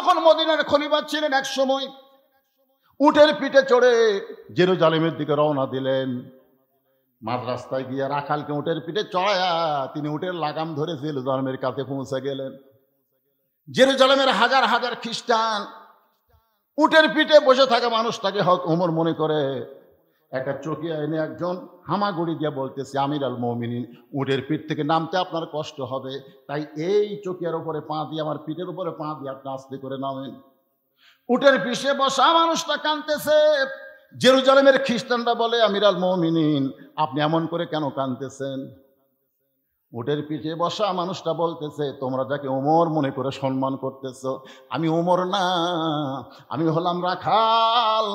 যখন মদিনার খলিফা ছিলেন, এক সময় উটের পিঠে চড়ে জেরুজালেমের দিকে রওনা দিলেন। মাঝ রাস্তায় গিয়ে রাখালকে উটের পিঠে চড়ায়া তিনি উটের লাগাম ধরে জেরুজালেমের কাছে পৌঁছে গেলেন। জেরুজালেমের হাজার হাজার খ্রিস্টান উটের পিঠে বসে থাকা মানুষটাকে ওমর মনে করে একটা চকিয়া এনে একজন হামাগুড়ি দিয়ে বলতেছে, আমির আল মুমিনিন, উটের পিঠ থেকে নামতে আপনার কষ্ট হবে, তাই এই চকিয়ার উপরে পা দিয়ে, আমার পিঠের উপরে পা দিয়ে আপনি আস্তে করে নামেন। উটের পিঠে বসা মানুষটা কাঁদতেছে। জেরুজালেমের খ্রিস্টানরা বলে, আমির আল মুমিনিন, আপনি এমন করে কেন কাঁদতেছেন? উটের পিঠে বসা মানুষটা বলতেছে, তোমরা যাকে ওমর মনে করে সম্মান করতেছ, আমি ওমর না, আমি হলাম রাখাল।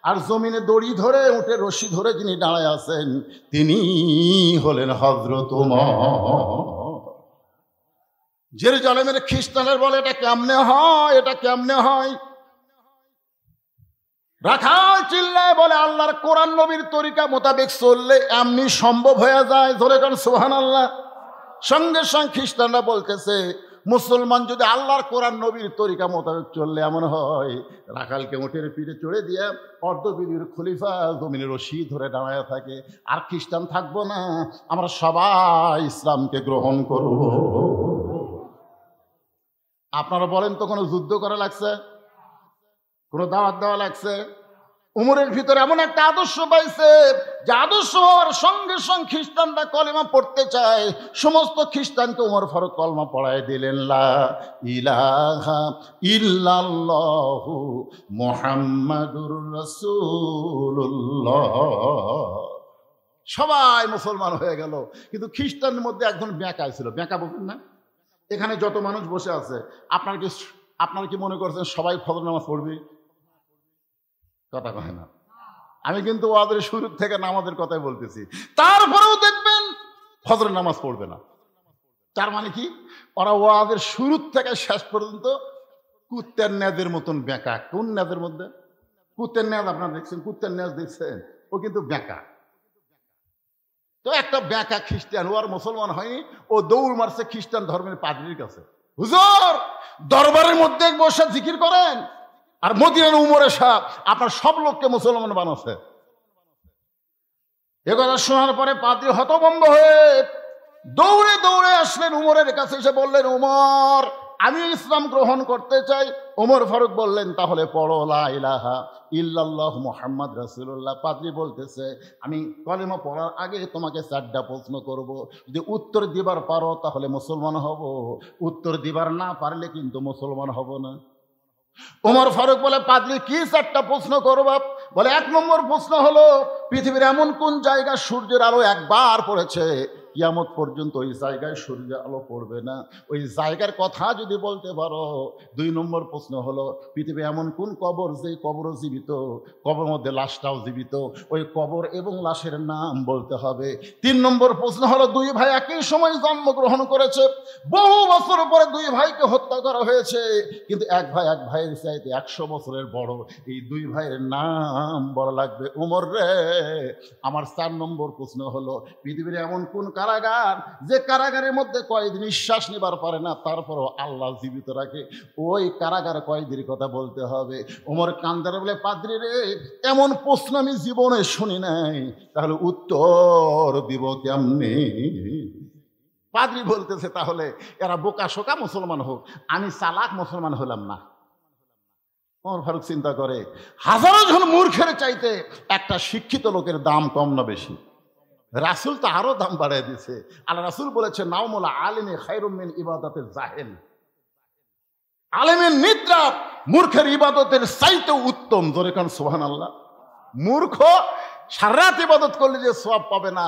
আর জমিনে দড়ি ধরে উটের রশি ধরে যিনি দাঁড়ায় আছেন তিনি হলেন হযরত ওমর। জেরুজালেমের খ্রিস্টানরা বলে, এটা কেমনে হয়, এটা কেমনে হয়? রাখাল চিল্লায় বলে, আল্লাহর কোরআন নবীর তরিকা মোতাবেক চললে এমনি সম্ভব হয়ে যায়। জোরে কারণ সুবহানাল্লাহ। সঙ্গে সঙ্গে খ্রিস্টানরা বলতেছে, মুসলমান যদি আল্লাহর কোরআন নবীর তরিকা মোতাবেক চললে এমন হয়, রাখালকে উটের পিঠে চড়ে দিয়ে অর্ধবিদির খলিফা জমিনের রশি ধরে দাঁড়ায় থাকে, আর খ্রিস্টান থাকবো না, আমরা সবাই ইসলামকে গ্রহণ করব। আপনারা বলেন তো, কোনো যুদ্ধ করা লাগছে? কোনো দাওয়াত দেওয়া লাগছে? উমরের ভিতরে এমন একটা আদর্শ পাইছে যে আদর্শ হওয়ার সঙ্গে সঙ্গে খ্রিস্টানরা কলেমা পড়তে চায়। সমস্ত খ্রিস্টানকে উমর ফারুক কলমা পড়ায় দিলেন, লা ইলাহা ইল্লাল্লাহু মুহাম্মাদুর রাসূলুল্লাহ। সবাই মুসলমান হয়ে গেল। কিন্তু খ্রিস্টানের মধ্যে একজন বেঁকা ছিল। বেঁকা বলবেন না? এখানে যত মানুষ বসে আছে, আপনার কি মনে করছেন সবাই ফজর নামাজ পড়বে? কথা কয় না। আমি কিন্তু ওয়াদের শুরু থেকে নামাজের কথাই বলতেছি। তারপরেও দেখবেন ফজর নামাজ পড়বে না। তার মানে কি, ওরা ওয়াদের শুরু থেকে শেষ পর্যন্ত কুত্তের ন্যাজের মতন বেঁকা। কোন ন্যাজের মধ্যে? কুত্তের ন্যাজ আপনারা দেখছেন? কুত্তের ন্যাজ দেখছেন? ও কিন্তু বেঁকা। তো একটা বেঁকা খ্রিস্টান, ও আর মুসলমান হয়নি, ও দৌড় মারছে খ্রিস্টান ধর্মের পাদ্রীর কাছে। হুজুর, দরবারের মধ্যে বসে জিকির করেন, আর মদিনার উমরে সাহেব আপনার সব লোককে মুসলমান বানাচ্ছে। এ কথা শোনার পরে পাদ্রী হতভম্ব হয়ে দৌড়ে দৌড়ে আসলেন উমরের কাছে, এসে বললেন, উমর, আমি ইসলাম গ্রহণ করতে চাই। ওমর ফারুক বললেন, তাহলে পড়ো লা ইলাহা ইল্লাল্লাহু মুহাম্মাদ রাসূলুল্লাহ। পাদ্রী বলতেছে, আমি কলেমা পড়ার আগে তোমাকে 4টা প্রশ্ন করব, যদি উত্তর দিবার পারো তাহলে মুসলমান হব, উত্তর দিবার না পারলে কিন্তু মুসলমান হব না। ওমর ফারুক বলে, পাদ্রী কি 4টা প্রশ্ন করবা? বলে, 1 নম্বর প্রশ্ন হলো, পৃথিবীর এমন কোন জায়গা সূর্যের আলো একবার পড়েছে কিয়ামত পর্যন্ত ওই জায়গায় সূর্যের আলো পড়বে না, ওই জায়গার কথা যদি বলতে পারো। 2 নম্বর প্রশ্ন হলো, পৃথিবী এমন কোন কবর যে কবরও জীবিত, কবর মধ্যে লাশটাও জীবিত, ওই কবর এবং লাশের নাম বলতে হবে। 3 নম্বর প্রশ্ন হলো, 2 ভাই একই সময় জন্মগ্রহণ করেছে, বহু বছর পরে 2 ভাইকে হত্যা করা হয়েছে, কিন্তু এক ভাইয়ের চাইতে 100 বছরের বড়। এই 2 ভাইয়ের নাম বলা লাগবে। উমর রে, আমার 4 নম্বর প্রশ্ন হলো, পৃথিবীর এমন কোন কারাগার যে কারাগারের মধ্যে কয়েদি নিঃশ্বাস নিবার পারে না, তারপরও আল্লাহ জীবিত রাখে, ওই কারাগার কয়েদির কথা বলতে হবে। ওমর কান্দার বলে, পাদ্রী রে, এমন প্রশ্ন আমি জীবনে শুনি নাই, তাহলে উত্তর দিব কেমনে? পাদ্রী বলতেছে, তাহলে এরা বোকা শোকা মুসলমান হোক, আমি চালাক মুসলমান হলাম না। ওমর ফারুক চিন্তা করে, হাজারো জন মূর্খের চাইতে একটা শিক্ষিত লোকের দাম কম না বেশি? রাসূল তো আরো দাম বাড়ায় দিছে। আল্লাহ রাসূল বলেছে, নাওমুল আলিমি খায়রুম মিন ইবাদাতিল জাহিল। আলেমের নিদ্রা মূর্খের ইবাদতের চাইতে উত্তম। জোরে কান সুবহানাল্লাহ। মূর্খ সারা রাত ইবাদত করলে যে সওয়াব পাবে না,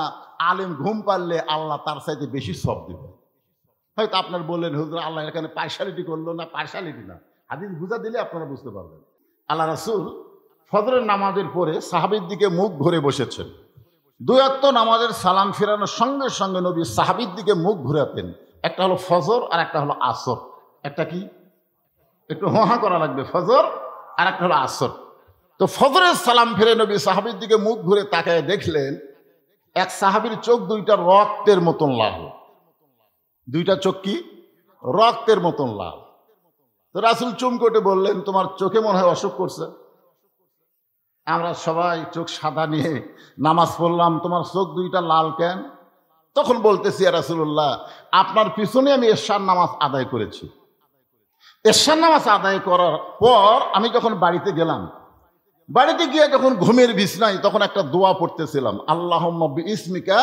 আলেম ঘুম পারলে আল্লাহ তার চাইতে বেশি সওয়াব দিবে। হয়তো আপনার বললেন, হুজুর আল্লাহ এখানে পার্শালিটি করলো না। পার্শালিটি না, হাদিস বুঝা দিলে আপনারা বুঝতে পারবেন। আল্লাহ রাসূল ফজরের নামাজের পরে সাহাবীর দিকে মুখ ঘুরে বসেছেন। 2 ওয়াক্ত নামাজের সালাম ফেরানোর সঙ্গে সঙ্গে নবী সাহাবীর দিকে মুখ ঘুরাতেন। একটা হলো ফজর আর একটা হলো আসর। একটা কি, একটু হোহা করা লাগবে, ফজর আর একটা হলো আসর। তো ফজরের সালাম ফিরে নবী সাহাবীর দিকে মুখ ঘুরে তাকায় দেখলেন, এক সাহাবীর চোখ 2টা রক্তের মতন লাল। 2টা চোখ কি? রক্তের মতন লাল। তো তো রাসূল চুমকোটে বললেন, তোমার চোখে মনে হয় অসুখ করছে। আমরা সবাই চোখ সাদা নিয়ে নামাজ পড়লাম, তোমার চোখ দুইটা লাল কেন? তখন বলতেছি, ইয়া রাসূলুল্লাহ, আপনার পিছনে আমি এশার নামাজ আদায় করেছি। এশার নামাজ আদায় করার পর আমি যখন বাড়িতে গেলাম, বাড়িতে গিয়ে যখন ঘুমের বিছনায় তখন একটা দোয়া পড়তেছিলাম, আল্লাহুম্মা বিইসমিকা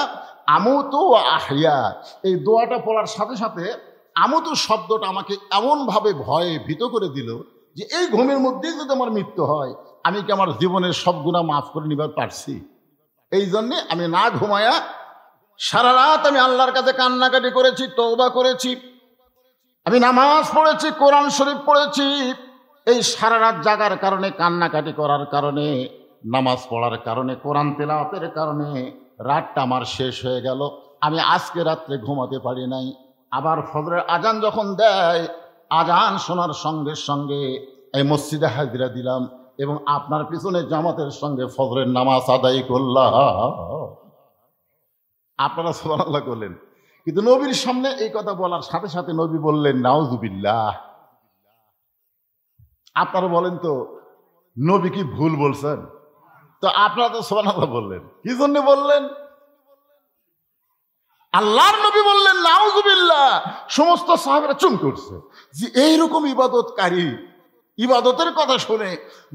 আমুতু ওয়া আহইয়া। এই দোয়াটা পড়ার সাথে সাথে আমুতু শব্দটা আমাকে এমনভাবে ভয়ে ভীত করে দিল যে এই ঘুমের মধ্যেই যদি আমার মৃত্যু হয়, আমি কি আমার জীবনের সব গুনাহ মাফ করে নিবার পারছি? এই জন্যে আমি না ঘুমায়া সারা রাত আমি আল্লাহর কাছে কান্নাকাটি করেছি, তওবা করেছি, আমি নামাজ পড়েছি, কোরআন শরীফ পড়েছি। এই সারা রাত জাগার কারণে, কান্নাকাটি করার কারণে, নামাজ পড়ার কারণে, কোরআন তেলাওয়াতের কারণে রাতটা আমার শেষ হয়ে গেল। আমি আজকে রাত্রে ঘুমাতে পারি নাই। আবার ফজরের আজান যখন দেয়, আজান শোনার সঙ্গে সঙ্গে এই মসজিদে হাজিরা দিলাম এবং আপনার পিছনে জামাতের সঙ্গে ফজরের নামাজ আদায় করলাম। আপনারা সুবহানাল্লাহ করলেন, কিন্তু নবীর সামনে এই কথা বলার সাথে সাথে নবী বললেন নাউজুবিল্লাহ। আপনারা বলেন তো, নবী কি ভুল বলছেন? তো আপনারা তো সুবহানাল্লাহ বললেন, কি জন্য বললেন? আল্লাহর নবী বললেন নাউজুবিল্লাহ। সমস্ত সাহাবারা চুপ করছে যে এইরকম ইবাদতকারী, ইবাদতের কথা শুনে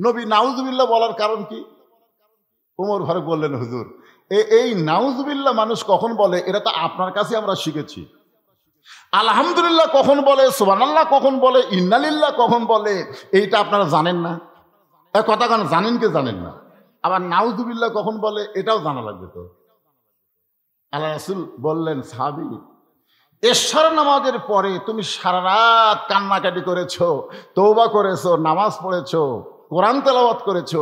নবী নাউজুবিল্লাহ বলার কারণ কি? ওমর ফারুক বললেন, হুজুর, এই নাউজুবিল্লাহ মানুষ কখন বলে এটা তো আপনার কাছে আমরা শিখেছি। আলহামদুলিল্লাহ কখন বলে, সুবহানাল্লাহ কখন বলে, ইন্নালিল্লাহ কখন বলে, এইটা আপনারা জানেন না। কথা কেন জানেন কি জানেন না? আবার নাউজুবিল্লাহ কখন বলে এটাও জানা লাগবে তো। আল্লাহ রাসূল বললেন, সাহাবী, এশার নামাজের পরে তুমি সারা রাত কান্নাকাটি করেছো, তওবা করেছো, নামাজ পড়েছো, কোরআন তেলাওয়াত করেছো,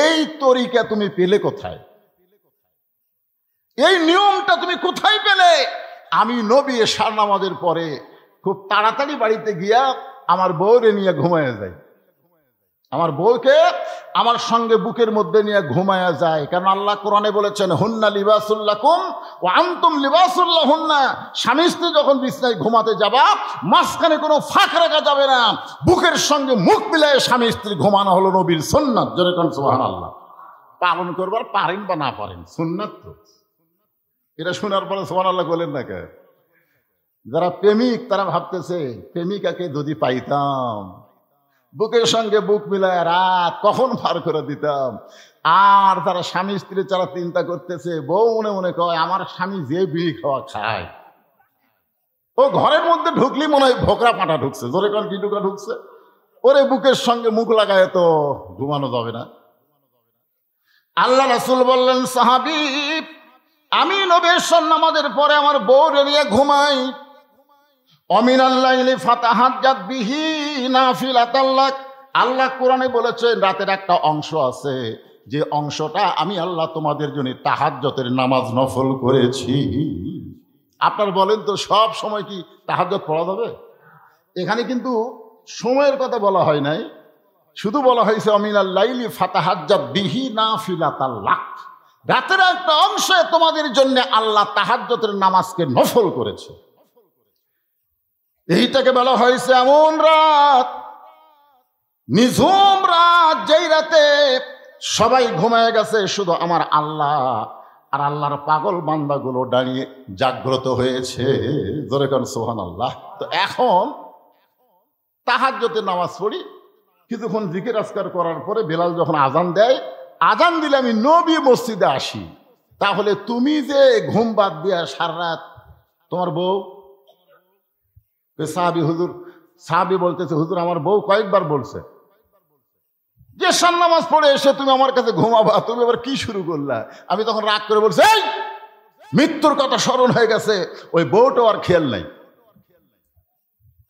এই তরিকা তুমি পেলে কোথায়? এই নিয়মটা তুমি কোথায় পেলে? আমি নবী এশার নামাজের পরে খুব তাড়াতাড়ি বাড়িতে গিয়া আমার বউরে নিয়ে ঘুমায়া যাই। আমার বউকে আমার সঙ্গে বুকের মধ্যে নিয়ে ঘুমায়া যায়। কারণ আল্লাহ কোরআনে বলেছেন, হুন্না লিবাসুল লাকুম ওয়া আনতুম লিবাসুল লাহুন্না। স্বামী স্ত্রী যখন বিছানায় ঘুমাতে যাবা, মাঝখানে কোনো ফাঁক রাখা যাবে না। বুকের সঙ্গে মুখ মিলায়ে স্বামী স্ত্রী ঘুমানো হলো নবীর সুন্নাত। জোরে কোন সুবহানাল্লাহ। পালন করবার পারেন বা না পারেন, সুন্নাত তো। এটা শোনার পরে সুবহানাল্লাহ বলেন না কে? যারা প্রেমিক তারা ভাবতেছে, প্রেমিকাকে যদি পাইতাম, বুকের সঙ্গে বুক মিলায় রাত কখন পার করে দিতাম। আর তারা স্বামী স্ত্রী যারা চিন্তা করতেছে, বউ মনে মনে কয় আমার স্বামী যে বিড়ি খাওয়া খায়, ও ঘরের মধ্যে ঢুকলি মনে হয় ভোকরা পাটা ঢুকছে। জোরে কোন কি ঢুকা ঢুকছে? ওরে বুকের সঙ্গে মুখ লাগায় তো ঘুমানো যাবে না। আল্লাহ রাসূল বললেন, সাহাবী, আমি নবীর নামাজের পরে আমার বউরে নিয়ে ঘুমাই। অমিনাল লাইলি ফাতাহাজ্জাত বিহি নাফিলাতাল লাক। আল্লাহ কোরআনে বলেছেন রাতের একটা অংশ আছে, যে অংশটা আমি আল্লাহ তোমাদের জন্য তাহাজ্জুদের নামাজ নফল করেছি। আপনারা বলেন তো, সব সময় কি তাহাজ্জুদ পড়া যাবে? এখানে কিন্তু সময়ের কথা বলা হয় নাই, শুধু বলা হয়েছে অমিনাল লাইলি ফাতাহাজ্জাত বিহি নাফিলাতাল লাক। রাতের একটা অংশে তোমাদের জন্য আল্লাহ তাহাজ্জুদের নামাজকে নফল করেছে। এইটাকে বলা হয়েছে এমন রাত, নিঝুম রাত, যেই রাতে সবাই ঘুমায় গেছে, শুধু আমার আল্লাহ আর আল্লাহর পাগল বান্দাগুলো দাঁড়িয়ে জাগ্রত হয়েছে। জোরে কোন সুবহানাল্লাহ। তো এখন তাহাজ্জুদের নামাজ পড়ি, কিছুক্ষণ জিকির আজকার করার পরে বেলাল যখন আজান দেয়, আজান দিলে আমি নবী মসজিদে আসি। তাহলে তুমি যে ঘুম বাদ দিয়া সারা রাত, তোমার বউ, সাহাবী হুজুর, সাহাবী বলতেছে, হুজুর আমার বউ কয়েকবার বলছে যে এশার নামাজ পড়ে এসে তুমি আমার কাছে ঘুমাবা, তুমি আবার কি শুরু করলা? আমি তখন রাগ করে বলছি, এই মৃত্যুর কথা স্মরণ হয়ে গেছে, ওই বউটাও আর খেয়াল নাই।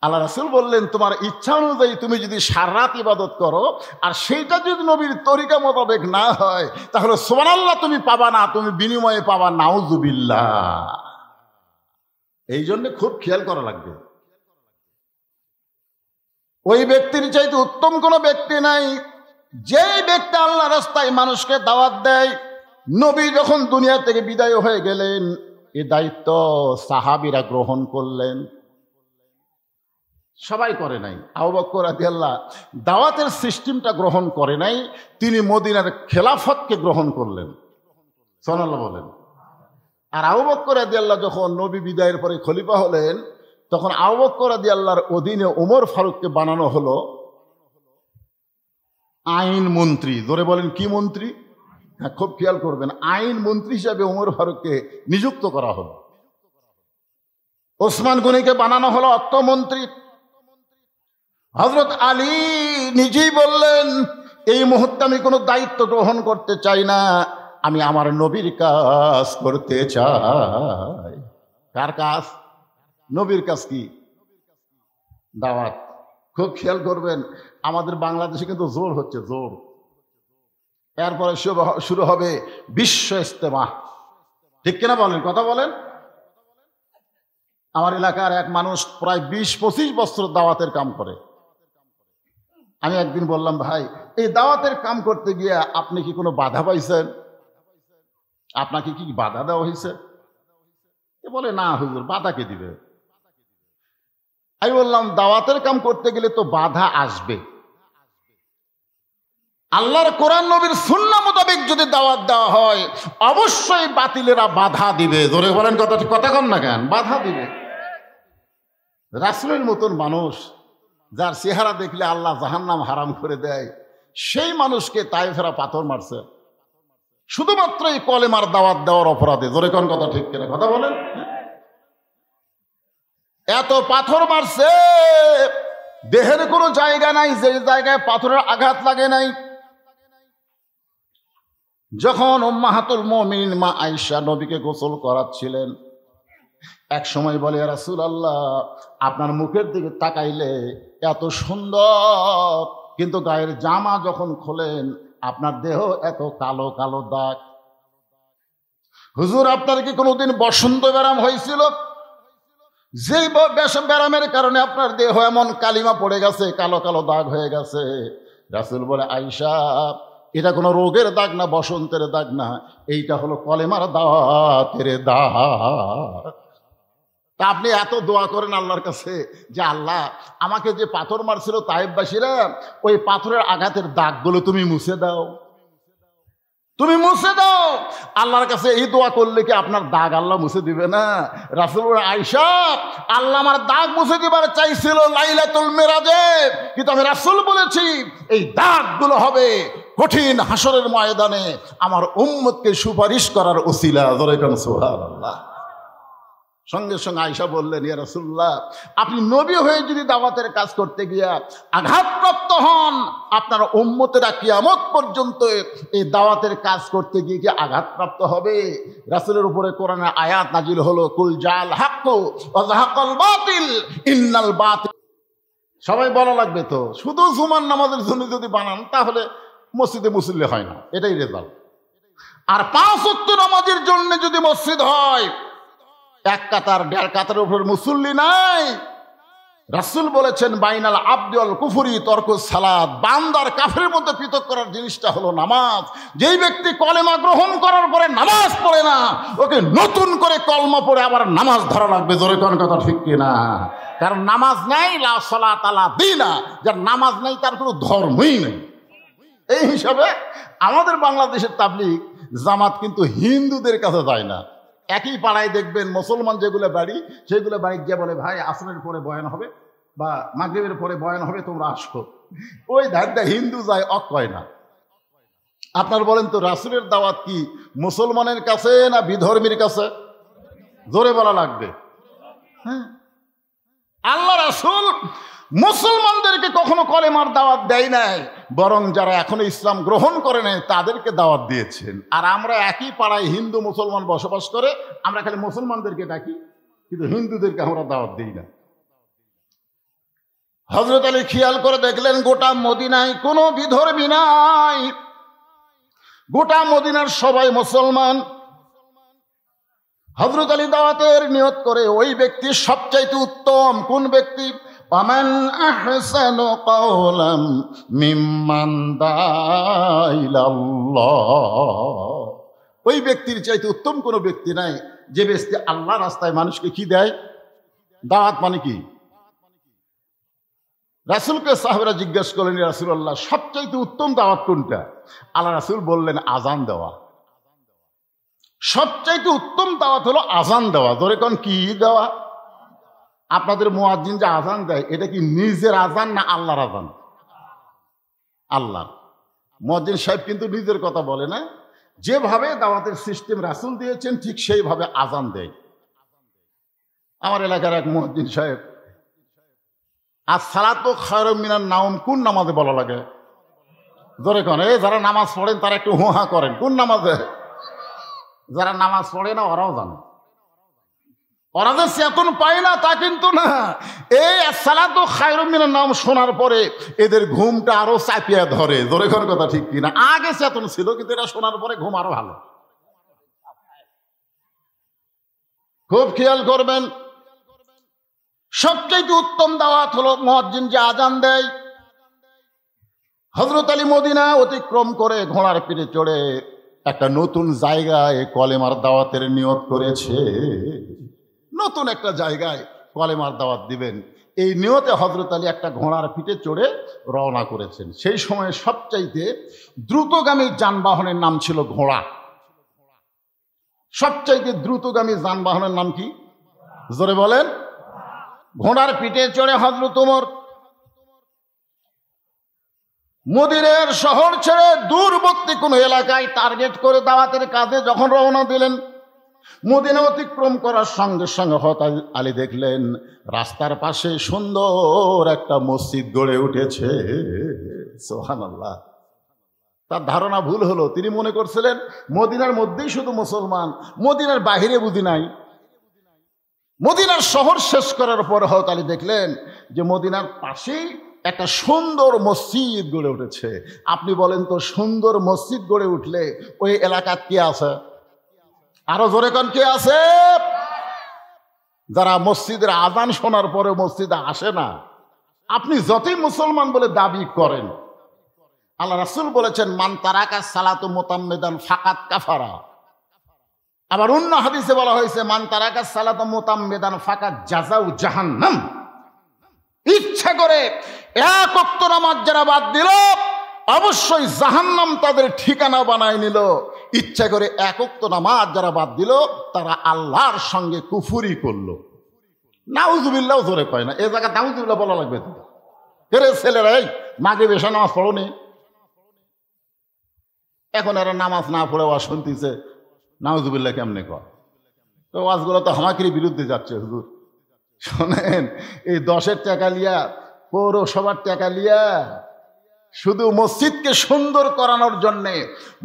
আল্লাহ রাসূল বললেন, তোমার ইচ্ছা অনুযায়ী তুমি যদি সারা রাত ইবাদত করো আর সেইটা যদি নবীর তরিকা মোতাবেক না হয়, তাহলে সুবহানাল্লাহ তুমি পাবা না, তুমি বিনিময়ে পাবা নাউজুবিল্লাহ। এই জন্য খুব খেয়াল করা লাগবে। ওই ব্যক্তির চাইতে উত্তম কোনো ব্যক্তি নাই, যেই ব্যক্তি আল্লাহ রাস্তায় মানুষকে দাওয়াত দেয়। নবী যখন দুনিয়া থেকে বিদায় হয়ে গেলেন, এই দায়িত্ব সাহাবীরা গ্রহণ করলেন। সবাই করে নাই। আবু বকর রাদিয়াল্লাহু দাওয়াতের সিস্টেমটা গ্রহণ করে নাই, তিনি মদিনার খেলাফতকে গ্রহণ করলেন। সুবহানাল্লাহ বলেন। আর আবু বকর রাদিয়াল্লাহু যখন নবী বিদায়ের পরে খলিফা হলেন, তখন আবু বকর রাদিয়াল্লাহর অধীনে ওমর ফারুককে বানানো হলো আইন মন্ত্রী। জোরে বলেন কি মন্ত্রী? হ্যাঁ, খুব খেয়াল করবেন, আইন মন্ত্রী হিসাবে ওমর ফারুককে নিযুক্ত করা হলো। ওসমান গনিকে বানানো হলো অর্থমন্ত্রী। হযরত আলী নিজেই বললেন, এই মুহূর্তে আমি কোনো দায়িত্ব গ্রহণ করতে চাই না, আমি আমার নবীর কাজ করতে চাই। কার কাজ? নবীর কাজ। কি? দাওয়াত। খুব খেয়াল করবেন, আমাদের বাংলাদেশে কিন্তু জোর হচ্ছে, জোর। এরপরে শুরু হবে বিশ্ব ইজতেমা। ঠিক কিনা বলেন? কথা বলেন। আমার এলাকার এক মানুষ প্রায় 20-25 বছর দাওয়াতের কাম করে। আমি একদিন বললাম, ভাই এই দাওয়াতের কাম করতে গিয়ে আপনি কি কোনো বাধা পাইছেন? আপনাকে কি বাধা দেওয়া হয়েছে? বলে, না হুজুর, বাধা কে দিবে? আমি বললাম, দাওয়াতের কাম করতে গেলে তো বাধা আসবে। আল্লাহর কোরআন নবীর সুন্নাহ মোতাবেক যদি দাওয়াত দেওয়া হয়, অবশ্যই বাতিলেরা বাধা দিবে। জোরে বলেন, কথা কন না কেন? বাধা দিবে। রাসূলের মতন মানুষ, যার চেহারা দেখলে আল্লাহ জাহান্নাম হারাম করে দেয়, সেই মানুষকে তায়েফেরা পাথর মারছে শুধুমাত্র এই কলেমার দাওয়াত দেওয়ার অপরাধে। জোরে কোন কথা ঠিক কিনা? কথা বলেন। এত পাথর মারছে, দেহের কোনো জায়গা নাই যে জায়গায় পাথরের আঘাত লাগে নাই। যখন উম্মাহাতুল মুমিনিন মা আয়েশা নবীকে গোসল করাচ্ছিলেন, এক সময় বলে, ইয়া রাসূলুল্লাহ, আপনার মুখের দিকে তাকাইলে এত সুন্দর, কিন্তু গায়ের জামা যখন খোলেন আপনার দেহ এত কালো কালো দাগ। হুজুর, আপনার কি কোনোদিন বসন্ত ব্যারাম হয়েছিল? যেই ব্যারামের কারণে আপনার দেহ এমন কালিমা পড়ে গেছে, কালো কালো দাগ হয়ে গেছে। রাসূল বলে, আয়েশা, এটা কোনো রোগের দাগ না, বসন্তের দাগ না, এইটা হলো কলেমার দাওয়াতের দাগ। তা আপনি এত দোয়া করেন আল্লাহর কাছে যে, আল্লাহ, আমাকে যে পাথর মারছিল তায়েফবাসীরা, ওই পাথরের আঘাতের দাগগুলো তুমি মুছে দাও, তুমি মুছে দাও। আল্লাহর কাছে এই দোয়া করলে কি আপনার দাগ আল্লাহ মুছে দিবে না? রাসূল বলে, আয়েশা, আল্লাহ আমার দাগ মুছে দিবার চাইছিল লাইলাতুল মিরাজে, কিন্তু আমি রাসূল বলেছি এই দাগগুলো হবে কঠিন হাসরের ময়দানে আমার উম্মতকে সুপারিশ করার ওসিলা। জোরে কোন সুবহানাল্লাহ। সঙ্গে সঙ্গে আয়েশা বললেন, ইয়া রাসূলুল্লাহ, আপনি নবী হয়ে যদি দাওয়াতের কাজ করতে গিয়া আঘাতপ্রাপ্ত হন, আপনার উম্মতেরা কিয়ামত পর্যন্ত এই দাওয়াতের কাজ করতে গিয়ে কি আঘাতপ্রাপ্ত হবে? রাসূলের উপরে কোরআনের আয়াত নাজিল হলো, কুল জাল হাক্কু ওয়া যাহাকাল বাতিল ইন্নাল বাতিল। সবাই বলা লাগবে তো, শুধু জুমার নামাজের জন্য যদি বানান তাহলে মসজিদে মুসল্লি হয় না, এটাই রেজাল্ট। আর 5 ওয়াক্ত নামাজের জন্য যদি মসজিদ হয়, 1 কাতার 1.5 কাতারের উপর মুসল্লি নাই। রাসূল বলেছেন, বাইনাল আবদি ওয়াল কুফরি তরকুস সালাত, বান্দার কাফেরের মধ্যে পৃথক করার জিনিসটা হলো নামাজ। যেই ব্যক্তি কলেমা গ্রহণ করার পরে নামাজ পড়ে না, ওকে নতুন করে কলমা পড়ে আবার নামাজ ধরা লাগবে। জোরে কোন কথা ঠিক কিনা? কারণ নামাজ নাই, লা সালাত আলা দিনা, যার নামাজ নাই তার কোনো ধর্মই নেই। এই হিসাবে আমাদের বাংলাদেশের তাবলীগ জামাত কিন্তু হিন্দুদের কাছে যায় না। একই পাড়ায় দেখবেন মুসলমান যেগুলো বাড়ি, সেগুলো বাড়ি গিয়ে বলে, ভাই আসরের পরে বয়ান হবে বা মাগরিবের পরে বয়ান হবে, তোমরা আসো। ওই ধারটা হিন্দু যায়, কয় না। আপনার বলেন তো, রাসূলের দাওয়াত কি মুসলমানের কাছে না বিধর্মীর কাছে? জোরে বলা লাগবে। হ্যাঁ, আল্লাহ রাসূল মুসলমানদেরকে কখনো কলেমার দাওয়াত দেয় নাই, বরং যারা এখনো ইসলাম গ্রহণ করে নাই তাদেরকে দাওয়াত দিয়েছেন। আর আমরা একই পাড়ায় হিন্দু মুসলমান বসবাস করে, আমরা খালি মুসলমানদেরকে ডাকি, কিন্তু হিন্দুদেরকে আমরা দাওয়াত দিই না। হযরত আলী খেয়াল করে দেখলেন, গোটা মদিনায় কোনো বিধর্মী নাই, গোটা মদিনার সবাই মুসলমান। হযরত আলী দাওয়াতের নিয়ত করে, ওই ব্যক্তি সবচাইতে উত্তম কোন ব্যক্তি? ওয়ামান আহসানু কাওলাম মিম্মান দাআ ইলাল্লাহ। ওই ব্যক্তির চাইতে উত্তম কোনো ব্যক্তি নাই যে ব্যক্তি আল্লাহ রাস্তায় মানুষকে কি দেয়? দাওয়াত। মানে কি? রাসূলকে সাহাবারা জিজ্ঞেস করলেন, ইয়া রাসূলুল্লাহ, সবচাইতে উত্তম দাওয়াত কোনটা? আল্লাহ রাসূল বললেন, আজান দেওয়া। সবচাইতে উত্তম দাওয়াত হলো আজান দেওয়া। ধরে কোন কি দেওয়া? আপনাদের মুয়াজ্জিন যে আজান দেয়, এটা কি নিজের আজান না আল্লাহর আজান? আল্লাহ। মুয়াজ্জিন সাহেব কিন্তু নিজের কথা বলে না, যেভাবে দাওয়াতের সিস্টেম রাসূল দিয়েছেন ঠিক সেইভাবে আজান দেয়। আমার এলাকার এক মুয়াজ্জিন সাহেব, আসসালাতু খায়রুম মিনান নাওম কোন নামাজে বলা লাগে? ধরে কোন যারা নামাজ পড়েন তারা একটু হুহা করেন, কোন নামাজে? যারা নামাজ পড়ে না ওরাও জানে। ওরা যে চেতন পায় না তা কিন্তু না। এই আসসালাতু খায়রুম মিনান নাওম শোনার পরে এদের ঘুমটা আরো চাপিয়ে ধরে। ধরে কোন কথা ঠিক কিনা? আগে চেতন ছিল, কিন্তু এটা শোনার পরে ঘুম আরো ভালো। খুব খেয়াল করবেন, সবচেয়ে উত্তম দাওয়াত হলো মুয়াজ্জিন যে আজান দেয়। হযরত আলী মদিনা অতিক্রম করে ঘোড়ার পিঠে চড়ে একটা নতুন জায়গায় কলেমার দাওয়াতের নিয়ত করেছে। নতুন একটা জায়গায় কলেমার দাওয়াত দিবেন, এই নিয়তে হযরত আলী একটা ঘোড়ার পিঠে চড়ে রওনা করেছেন। সেই সময় সবচাইতে দ্রুতগামী যানবাহনের নাম ছিল ঘোড়া। সবচাইতে দ্রুতগামী যানবাহনের নাম কি? জোরে বলেন। ঘোড়ার পিঠে চড়ে হযরত ওমর মদিনার শহর ছেড়ে দূরবর্তী কোনো এলাকায় টার্গেট করে দাওয়াতের কাজে যখন রওনা দিলেন, মদিনা অতিক্রম করার সঙ্গে সঙ্গে হযরত আলী দেখলেন রাস্তার পাশে সুন্দর একটা মসজিদ গড়ে উঠেছে। সুবহানাল্লাহ। তার ধারণা ভুল হলো, তিনি মনে করছিলেন মদিনার মধ্যেই শুধু মুসলমান, মদিনার বাহিরে বুঝি নাই। মদিনার শহর শেষ করার পর হযরত আলী দেখলেন যে মদিনার পাশেই একটা সুন্দর মসজিদ গড়ে উঠেছে। আপনি বলেন তো, সুন্দর মসজিদ গড়ে উঠলে ওই এলাকার কে আছে? আরো জোরে কোন কে আছে? যারা মসজিদের আজান শোনার পরে মসজিদে আসে না। আপনি যতই মুসলমান বলে দাবি করেন, আল্লাহ রাসূল বলেছেন, মান তারাকা সালাতু মুতাম্মিদান ফাকাত কাফারা। আবার অন্য হাদিসে বলা হয়েছে, মান তারাকা সালাতু মুতাম্মিদান ফাকাত জাযাউ জাহান্নাম। ইচ্ছা করে এক ওয়াক্ত নামাজ যারা বাদ দিল, অবশ্যই জাহান্নাম তাদের ঠিকানা বানায় নিল। ইচ্ছা করে এক ওয়াক্ত নামাজ যারা বাদ দিল, তারা আল্লাহর সঙ্গে কুফরি করলো। নাউজুবিল্লাহ জোরে কয় না, এ জায়গা নাউজুবিল্লাহ বলা লাগবে। এরে ছেলেরাই মাগরিব এসা নামাজ পড়নি, এখন এরা নামাজ না পড়ে ওয়াজ শুনতেছে, নাউজুবিল্লাহ কেমনে কয়? তো ওয়াজগুলো তো হামাকির বিরুদ্ধে যাচ্ছে। হুজুর শোনেন, এই 10-এর টাকা লিয়া, পৌরসভার টাকা লিয়া শুধু মসজিদকে সুন্দর করানোর জন্যে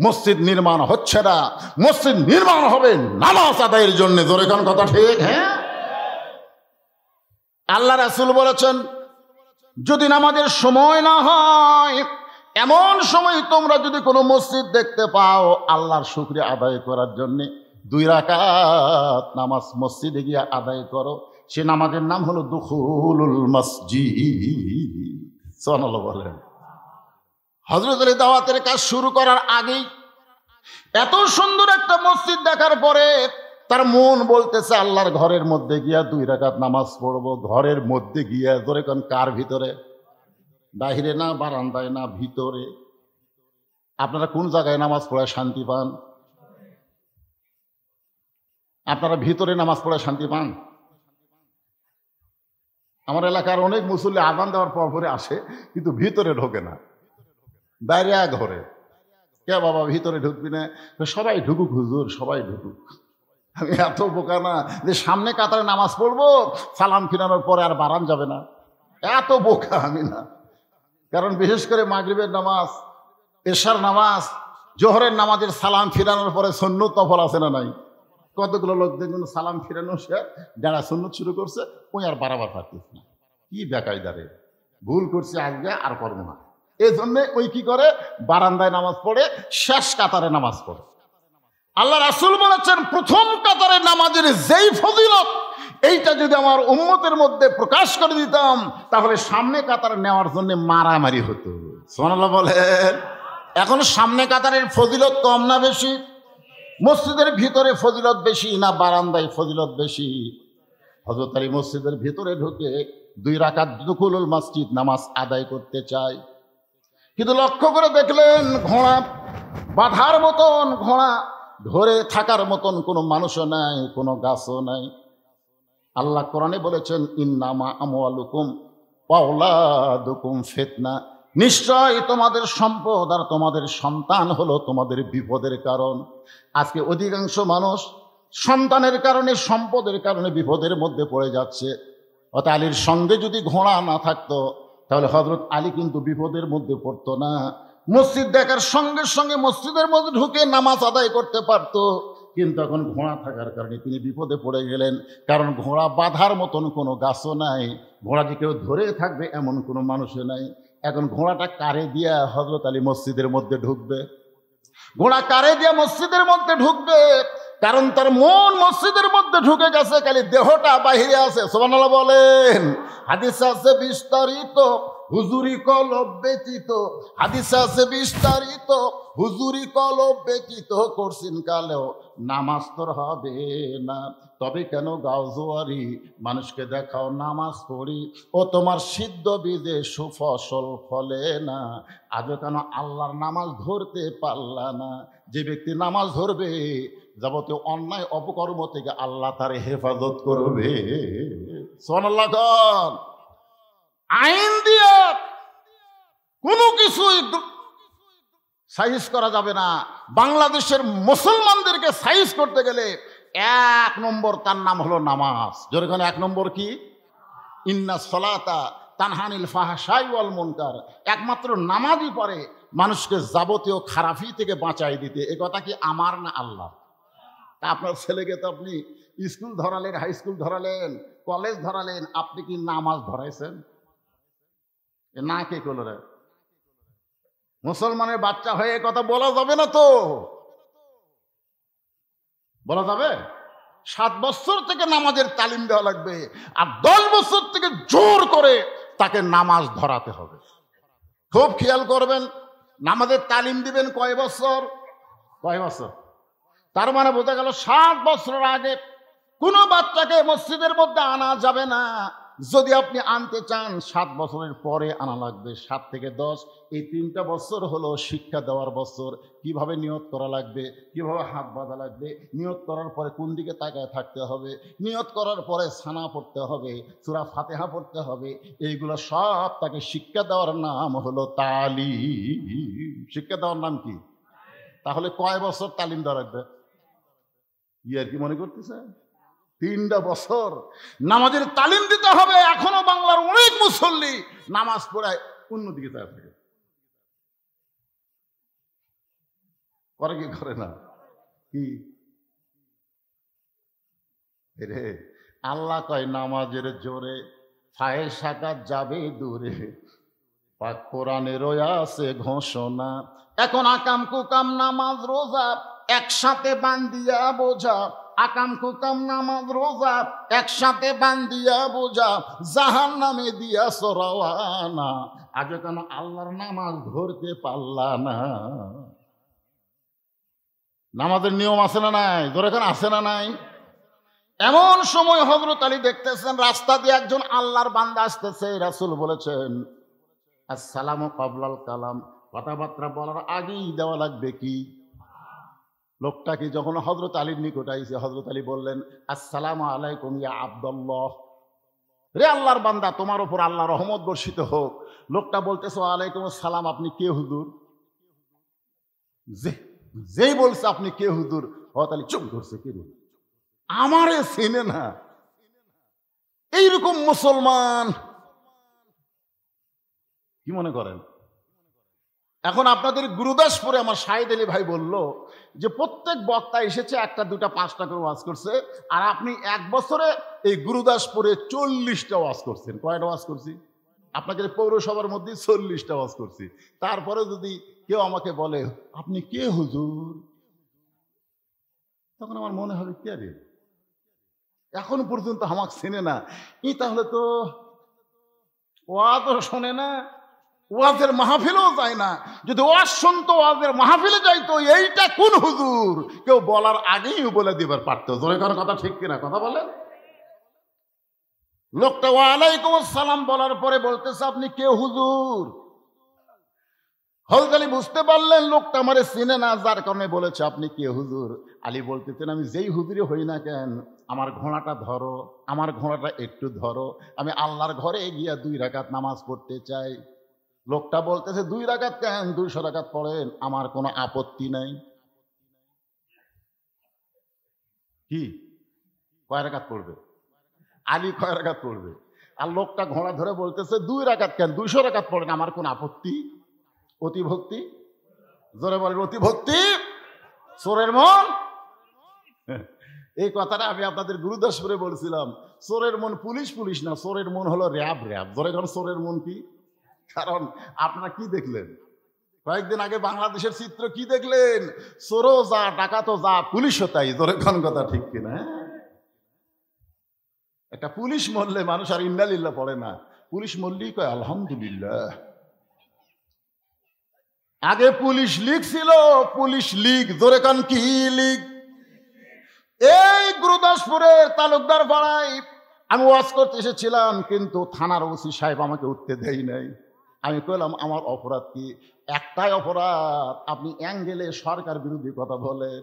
মসজিদ নির্মাণ হচ্ছে না। মসজিদ নির্মাণ হবে নামাজ আদায়ের জন্য। জোরে কোন কথা ঠিক? হ্যাঁ, আল্লাহ রাসূল বলেছেন, যদি নামাজের সময় না হয়, এমন সময় তোমরা যদি কোনো মসজিদ দেখতে পাও, আল্লাহর শুকরিয়া আদায় করার জন্যে 2 রাকাত নামাজ মসজিদে গিয়ে আদায় করো। সে নামাজের নাম হলো দুখুলুল মসজিদ। সুবহানাল্লাহ বলেন। হযরত আলী দাওয়াতের কাজ শুরু করার আগেই এত সুন্দর একটা মসজিদ দেখার পরে তার মন বলতেছে, আল্লাহর ঘরের মধ্যে গিয়া 2 রাকাত নামাজ পড়বো। ঘরের মধ্যে গিয়া, ধরে কোন কার ভিতরে? বাহিরে না, বারান্দায় না, ভিতরে। আপনারা কোন জায়গায় নামাজ পড়ে শান্তি পান? আপনারা ভিতরে নামাজ পড়ে শান্তি পান? আমার এলাকার অনেক মুসল্লি আযান দেওয়ার পর পরে আসে, কিন্তু ভিতরে ঢোকে না, বাইরে ঘরে। কে বাবা ভিতরে ঢুকবি না? সবাই ঢুকুক হুজুর, সবাই ঢুকুক। আমি এত বোকা না যে সামনে কাতারে নামাজ পড়বো, সালাম ফিরানোর পরে আর বারান যাবে না। এত বোকা আমি না। কারণ বিশেষ করে মাগরিবের নামাজ, এশার নামাজ, জোহরের নামাজের সালাম ফিরানোর পরে সুন্নত নফল আছে না নাই? কতগুলো লোক দেখবেন সালাম ফিরানো সে যারা সুন্নত শুরু করছে, ওই আর বারাবার পারতেছে না। কি বেকায়দারে ভুল করছে, আজকে আর করবো না। এই জন্যে ওই কি করে, বারান্দায় নামাজ পড়ে, শেষ কাতারে নামাজ পড়ে। আল্লাহ রাসূল বলেছেন, প্রথম কাতারের নামাজের যেই ফজিলত, এইটা যদি আমার উম্মতের মধ্যে প্রকাশ করে দিতাম, তাহলে সামনে কাতার নেওয়ার জন্য মারামারি হতো। সুবহানাল্লাহ বলেন। এখন সামনে কাতারের ফজিলত কম না বেশি? মসজিদের ভিতরে ফজিলত বেশি না বারান্দায় ফজিলত বেশি? হযরত আলী মসজিদের ভিতরে ঢুকে 2 রাকাত দুখুলুল মসজিদ নামাজ আদায় করতে চায়। কিন্তু লক্ষ্য করে দেখলেন ঘোড়া বাঁধার মতন, ঘোড়া ধরে থাকার মতন কোনো মানুষও নাই, কোনো গাছও নাই। আল্লাহ কোরআনে বলেছেন ইন্নামা আমওয়ালুকুম ওয়া আওলাদুকুম ফিতনা, নিশ্চয় তোমাদের সম্পদ আর তোমাদের সন্তান হলো তোমাদের বিপদের কারণ। আজকে অধিকাংশ মানুষ সন্তানের কারণে, সম্পদের কারণে বিপদের মধ্যে পড়ে যাচ্ছে। অর্থাৎ আলীর সঙ্গে যদি ঘোড়া না থাকতো তাহলে হযরত আলী কিন্তু বিপদের মধ্যে পড়তো না। মসজিদ দেখার সঙ্গে সঙ্গে মসজিদের মধ্যে ঢুকে নামাজ আদায় করতে পারতো, কিন্তু এখন ঘোড়া থাকার কারণে তিনি বিপদে পড়ে গেলেন। কারণ ঘোড়া বাঁধার মতন কোনো গাছও নাই, ঘোড়া যে কেউ ধরে থাকবে এমন কোনো মানুষও নাই। এখন ঘোড়াটা কারে দিয়া হযরত আলী মসজিদের মধ্যে ঢুকবে? ঘোড়া কারে দিয়া মসজিদের মধ্যে ঢুকবে? কারণ তার মন মসজিদের মধ্যে ঢুকে গেছে, খালি দেহটা বাহিরে আছে। সুবহানাল্লাহ বলেন। হাদিসে আছে বিস্তারিত, হুজুরি কলব ব্যতীত, হাদিসে আছে বিস্তারিত, হুজুরি কলব ব্যতীত করছিন কালেও নামাজ তোর হবে না। তবে কেন গাও জোয়ারি, মানুষকে দেখাও নামাজ পড়ি, ও তোমার সিদ্ধ বীজে সুফসল ফলে না। আজও কেন আল্লাহর নামাজ ধরতে পারলা না? যে ব্যক্তি নামাজ ধরবে যাবতীয় অন্যায় অপকর্ম থেকে আল্লাহ তার হেফাজত করবে। সুবহানাল্লাহ। আইন দিয়ে কোনো কিছুই সাইজ করা যাবে না। বাংলাদেশের মুসলমানদেরকে সাইজ করতে গেলে 1 নম্বর তার নাম হলো নামাজ। যেখানে 1 নম্বর কি? ইন্না সলাতা তানহানিল ফাহশাই ওয়াল মুনকার। একমাত্র নামাজই পারে মানুষকে যাবতীয় খারাপি থেকে বাঁচাই দিতে। এ কথা কি আমার না আল্লাহ? তা আপনার ছেলেকে তো আপনি স্কুল ধরালেন, হাই স্কুল ধরালেন, কলেজ ধরালেন, আপনি কি নামাজ ধরাইছেন? না, কে করল রে? মুসলমানের বাচ্চা হয়ে কথা বলা যাবে না তো? বলা যাবে? 7 বছর থেকে নামাজের তালিম দেওয়া লাগবে, আর 10 বছর থেকে জোর করে তাকে নামাজ ধরাতে হবে। খুব খেয়াল করবেন, নামাজের তালিম দিবেন কয় বছর? কয় বছর? তার মানে বোঝা গেল 7 বছরের আগে কোনো বাচ্চাকে মসজিদের মধ্যে আনা যাবে না। যদি আপনি আনতে চান 7 বছরের পরে আনা লাগবে। 7 থেকে 10 এই 3টা বছর হলো শিক্ষা দেওয়ার বছর। কিভাবে নিয়ত করা লাগবে, কিভাবে হাত বাঁধা লাগবে, নিয়ত করার পরে কোন দিকে তাকায় থাকতে হবে, নিয়ত করার পরে সানা পড়তে হবে, সূরা ফাতিহা পড়তে হবে, এইগুলো সব তাকে শিক্ষা দেওয়ার নাম হলো তালিম। শিক্ষা দেওয়ার নাম কি? তাহলে কয় বছর তালিম দেওয়া লাগবে? ইয়ার কি মনে করতেছে? 3টা বছর নামাজের তালিম দিতে হবে। এখনো বাংলার অনেক মুসল্লি নামাজ পড়ায় অন্যদিকে তাকায় থাকে। করে কি করে না? কি রে? আল্লাহ কয় নামাজের জোরে ফায়সাকা যাবে দূরে, পাক কোরআনে রয়েছে ঘোষণা। এখন আকাম কুকাম নামাজ রোজা একসাথে বান্ধিয়া বোঝা, আকাম কুকাম নামাজ রোজা একসাথে বান্ধিয়া বোঝা, জাহান্নামে দিয়া সরাওয়ানা। আজ কেন আল্লাহর নামাজ ধরতে পারলা না? নামাজের নিয়ম আছে না নাই? ধরে কেন আছে না নাই? এমন সময় হযরত আলী দেখতেছেন রাস্তা দিয়ে একজন আল্লাহর বান্দা আসতেছে। রাসূল বলেছেন আসসালামু ক্বাবলাল কালাম, কথাবার্তা বলার আগেই দেওয়া লাগবে কি? লোকটা কি যখন হযরত আলীর নিকট আইছে, হযরত আলী বললেন আসসালামু আলাইকুম ইয়া আব্দুল্লাহ, রে আল্লাহর বান্দা তোমার উপর আল্লাহর রহমত বর্ষিত হোক। লোকটা বলতেছে ওয়ালাইকুম আসসালাম, আপনি কে হুজুর? যেই বলছে আপনি কে হুজুর, হযরত আলী চুপ করছে। কি রে, আমারে চিনে না? এইরকম মুসলমান কি মনে করেন? এখন আপনাদের গুরুদাসপুরে আমার শাহিদ আলী ভাই বলল যে প্রত্যেক বক্তা এসেছে 1টা 2টা 5টা করে ওয়াজ করছে, আর আপনি 1 বছরে এই গুরুদাসপুরে 40টা ওয়াজ করছেন। কয়টা ওয়াজ করছি? আপনাদের পৌরসভার মধ্যে 40টা ওয়াজ করছি। তারপরে যদি কেউ আমাকে বলে আপনি কে হুজুর, তখন আমার মনে হবে কে রে, এখন পর্যন্ত আমাকে চেনে না, ই তাহলে তো ওয়াজও শোনে না, ওয়াজের মাহফিলেও যায় না। যদি ওয়াজ শুনতো, ওয়াজের মাহফিলে যাইতো, এইটা কোন হুজুর কেউ বলার আগেই বলে দিবার পারতো। জোরে কারো কথা ঠিক কিনা? কথা বলেন। লোকটা ওয়ালাইকুম আসসালাম বলার পরে বলতেছে, আপনি কে হুজুর? হযরত আলী বুঝতে পারলেন লোকটা আমারে চিনে না, যার কারণে বলেছে আপনি কে হুজুর। আলী বলতেছেন, আমি যেই হুজুরই হই না কেন, আমার ঘোড়াটা ধরো, আমার ঘোড়াটা একটু ধরো, আমি আল্লাহর ঘরে গিয়া 2 রাকাত নামাজ পড়তে চাই। লোকটা বলতেছে, 2 রাকাত কেন, 200 রাকাত পড়েন, আমার কোনো আপত্তি নাই। কি কয় রাকাত পড়বে? আলী কয় রাকাত পড়বে? আর লোকটা ঘোড়া ধরে বলতেছে, 2 রাকাত কেন, 200 রাকাত পড়েন, আমার কোনো আপত্তি। অতিভক্তি, জোরে বলেন অতিভক্তি, চোরের মন। এই কথাটা আমি আপনাদের গুরুদাসপুরে বলছিলাম। চোরের মন পুলিশ পুলিশ না, চোরের মন হলো র্যাব র্যাব। ধরে কারণ চোরের মন কি? কারণ আপনারা কি দেখলেন কয়েকদিন আগে বাংলাদেশের চিত্র কি দেখলেন? চোরও যা, ডাকাতও যা, পুলিশও তাই। ধরে কোন কথা ঠিক কিনা? একটা পুলিশ মরলে মানুষ আর ইন্নালিল্লাহ পড়ে না, পুলিশ মরলেই কয় আলহামদুলিল্লাহ। আগে পুলিশ লীগ ছিল, পুলিশ লীগ। ধরে কান কি লীগ? এই গুরুদাসপুরের তালুকদার পাড়ায় আমি ওয়াজ করতে এসেছিলাম, কিন্তু থানার ওসি সাহেব আমাকে উঠতে দেয় নাই। আমি কইলাম, আমার অপরাধ কি? একটাই অপরাধ, আপনি অ্যাঙ্গেলে সরকার বিরোধী কথা বলেন।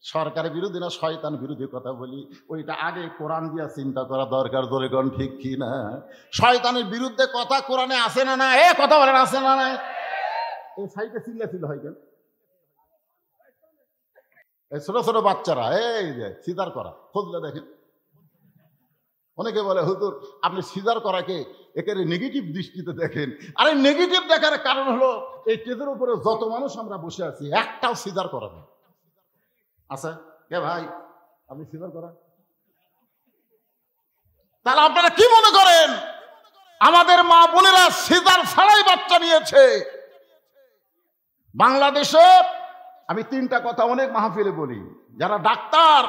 সরকার বিরোধী না শয়তান বিরোধী কথা বলি, ওইটা আগে কোরআন দিয়া চিন্তা করা দরকার। ধরে কোন ঠিক কি না? শয়তানের বিরুদ্ধে কথা কোরআনে আছে না? না এ কথা বলেন, আছে না? না এই সাইকে চিল্লা ছিল হয় কেন? এই ছোট ছোট বাচ্চারা এই যে সিজার করা, খুঁজলে দেখেন। অনেকে বলে, হুজুর আপনি সিজার করাকে একেবারে নেগেটিভ দৃষ্টিতে দেখেন। আরে নেগেটিভ দেখার কারণ হলো, এই স্টেজের উপরে যত মানুষ আমরা বসে আছি, একটাও সিজার করা নেই। আচ্ছা কে ভাই, আপনি সিজার করা? তাহলে আপনারা কি মনে করেন আমাদের মা বোনেরা সিজার ছাড়াই বাচ্চা নিয়েছে? বাংলাদেশে আমি 3টা কথা অনেক মাহফিলে বলি, যারা ডাক্তার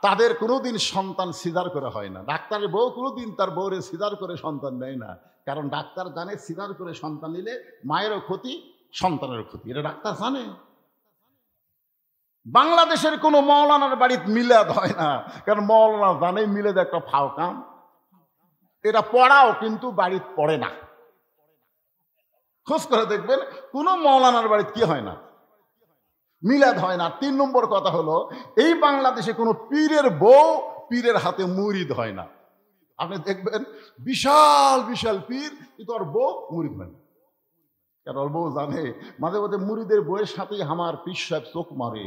তাদের কোনোদিন সন্তান সিজার করে হয় না। ডাক্তারের বউ কোনোদিন তার বউরে সিজার করে সন্তান নেয় না, কারণ ডাক্তার জানে সিজার করে সন্তান নিলে মায়েরও ক্ষতি, সন্তানের ক্ষতি, এটা ডাক্তার জানে। বাংলাদেশের কোনো মৌলানার বাড়িতে মিলাদ হয় না, কারণ মৌলানা জানে মিলাদ একটা ফাও কাম, এটা পড়াও কিন্তু বাড়িতে পড়ে না। খোঁজ করে দেখবেন কোনো মৌলানার বাড়িতে কি হয় না, মিলাদ হয় না। 3 নম্বর কথা হলো, এই বাংলাদেশে কোনো পীরের বউ পীরের হাতে মুরিদ হয় না। আপনি দেখবেন বিশাল বিশাল পীর, কিন্তু ওর বউ মুরিদ হয় না। কারণ ওর বউ জানে মাঝে মাঝে মুরিদের বউয়ের সাথেই আমার পীর সাহেব চোখ মারে,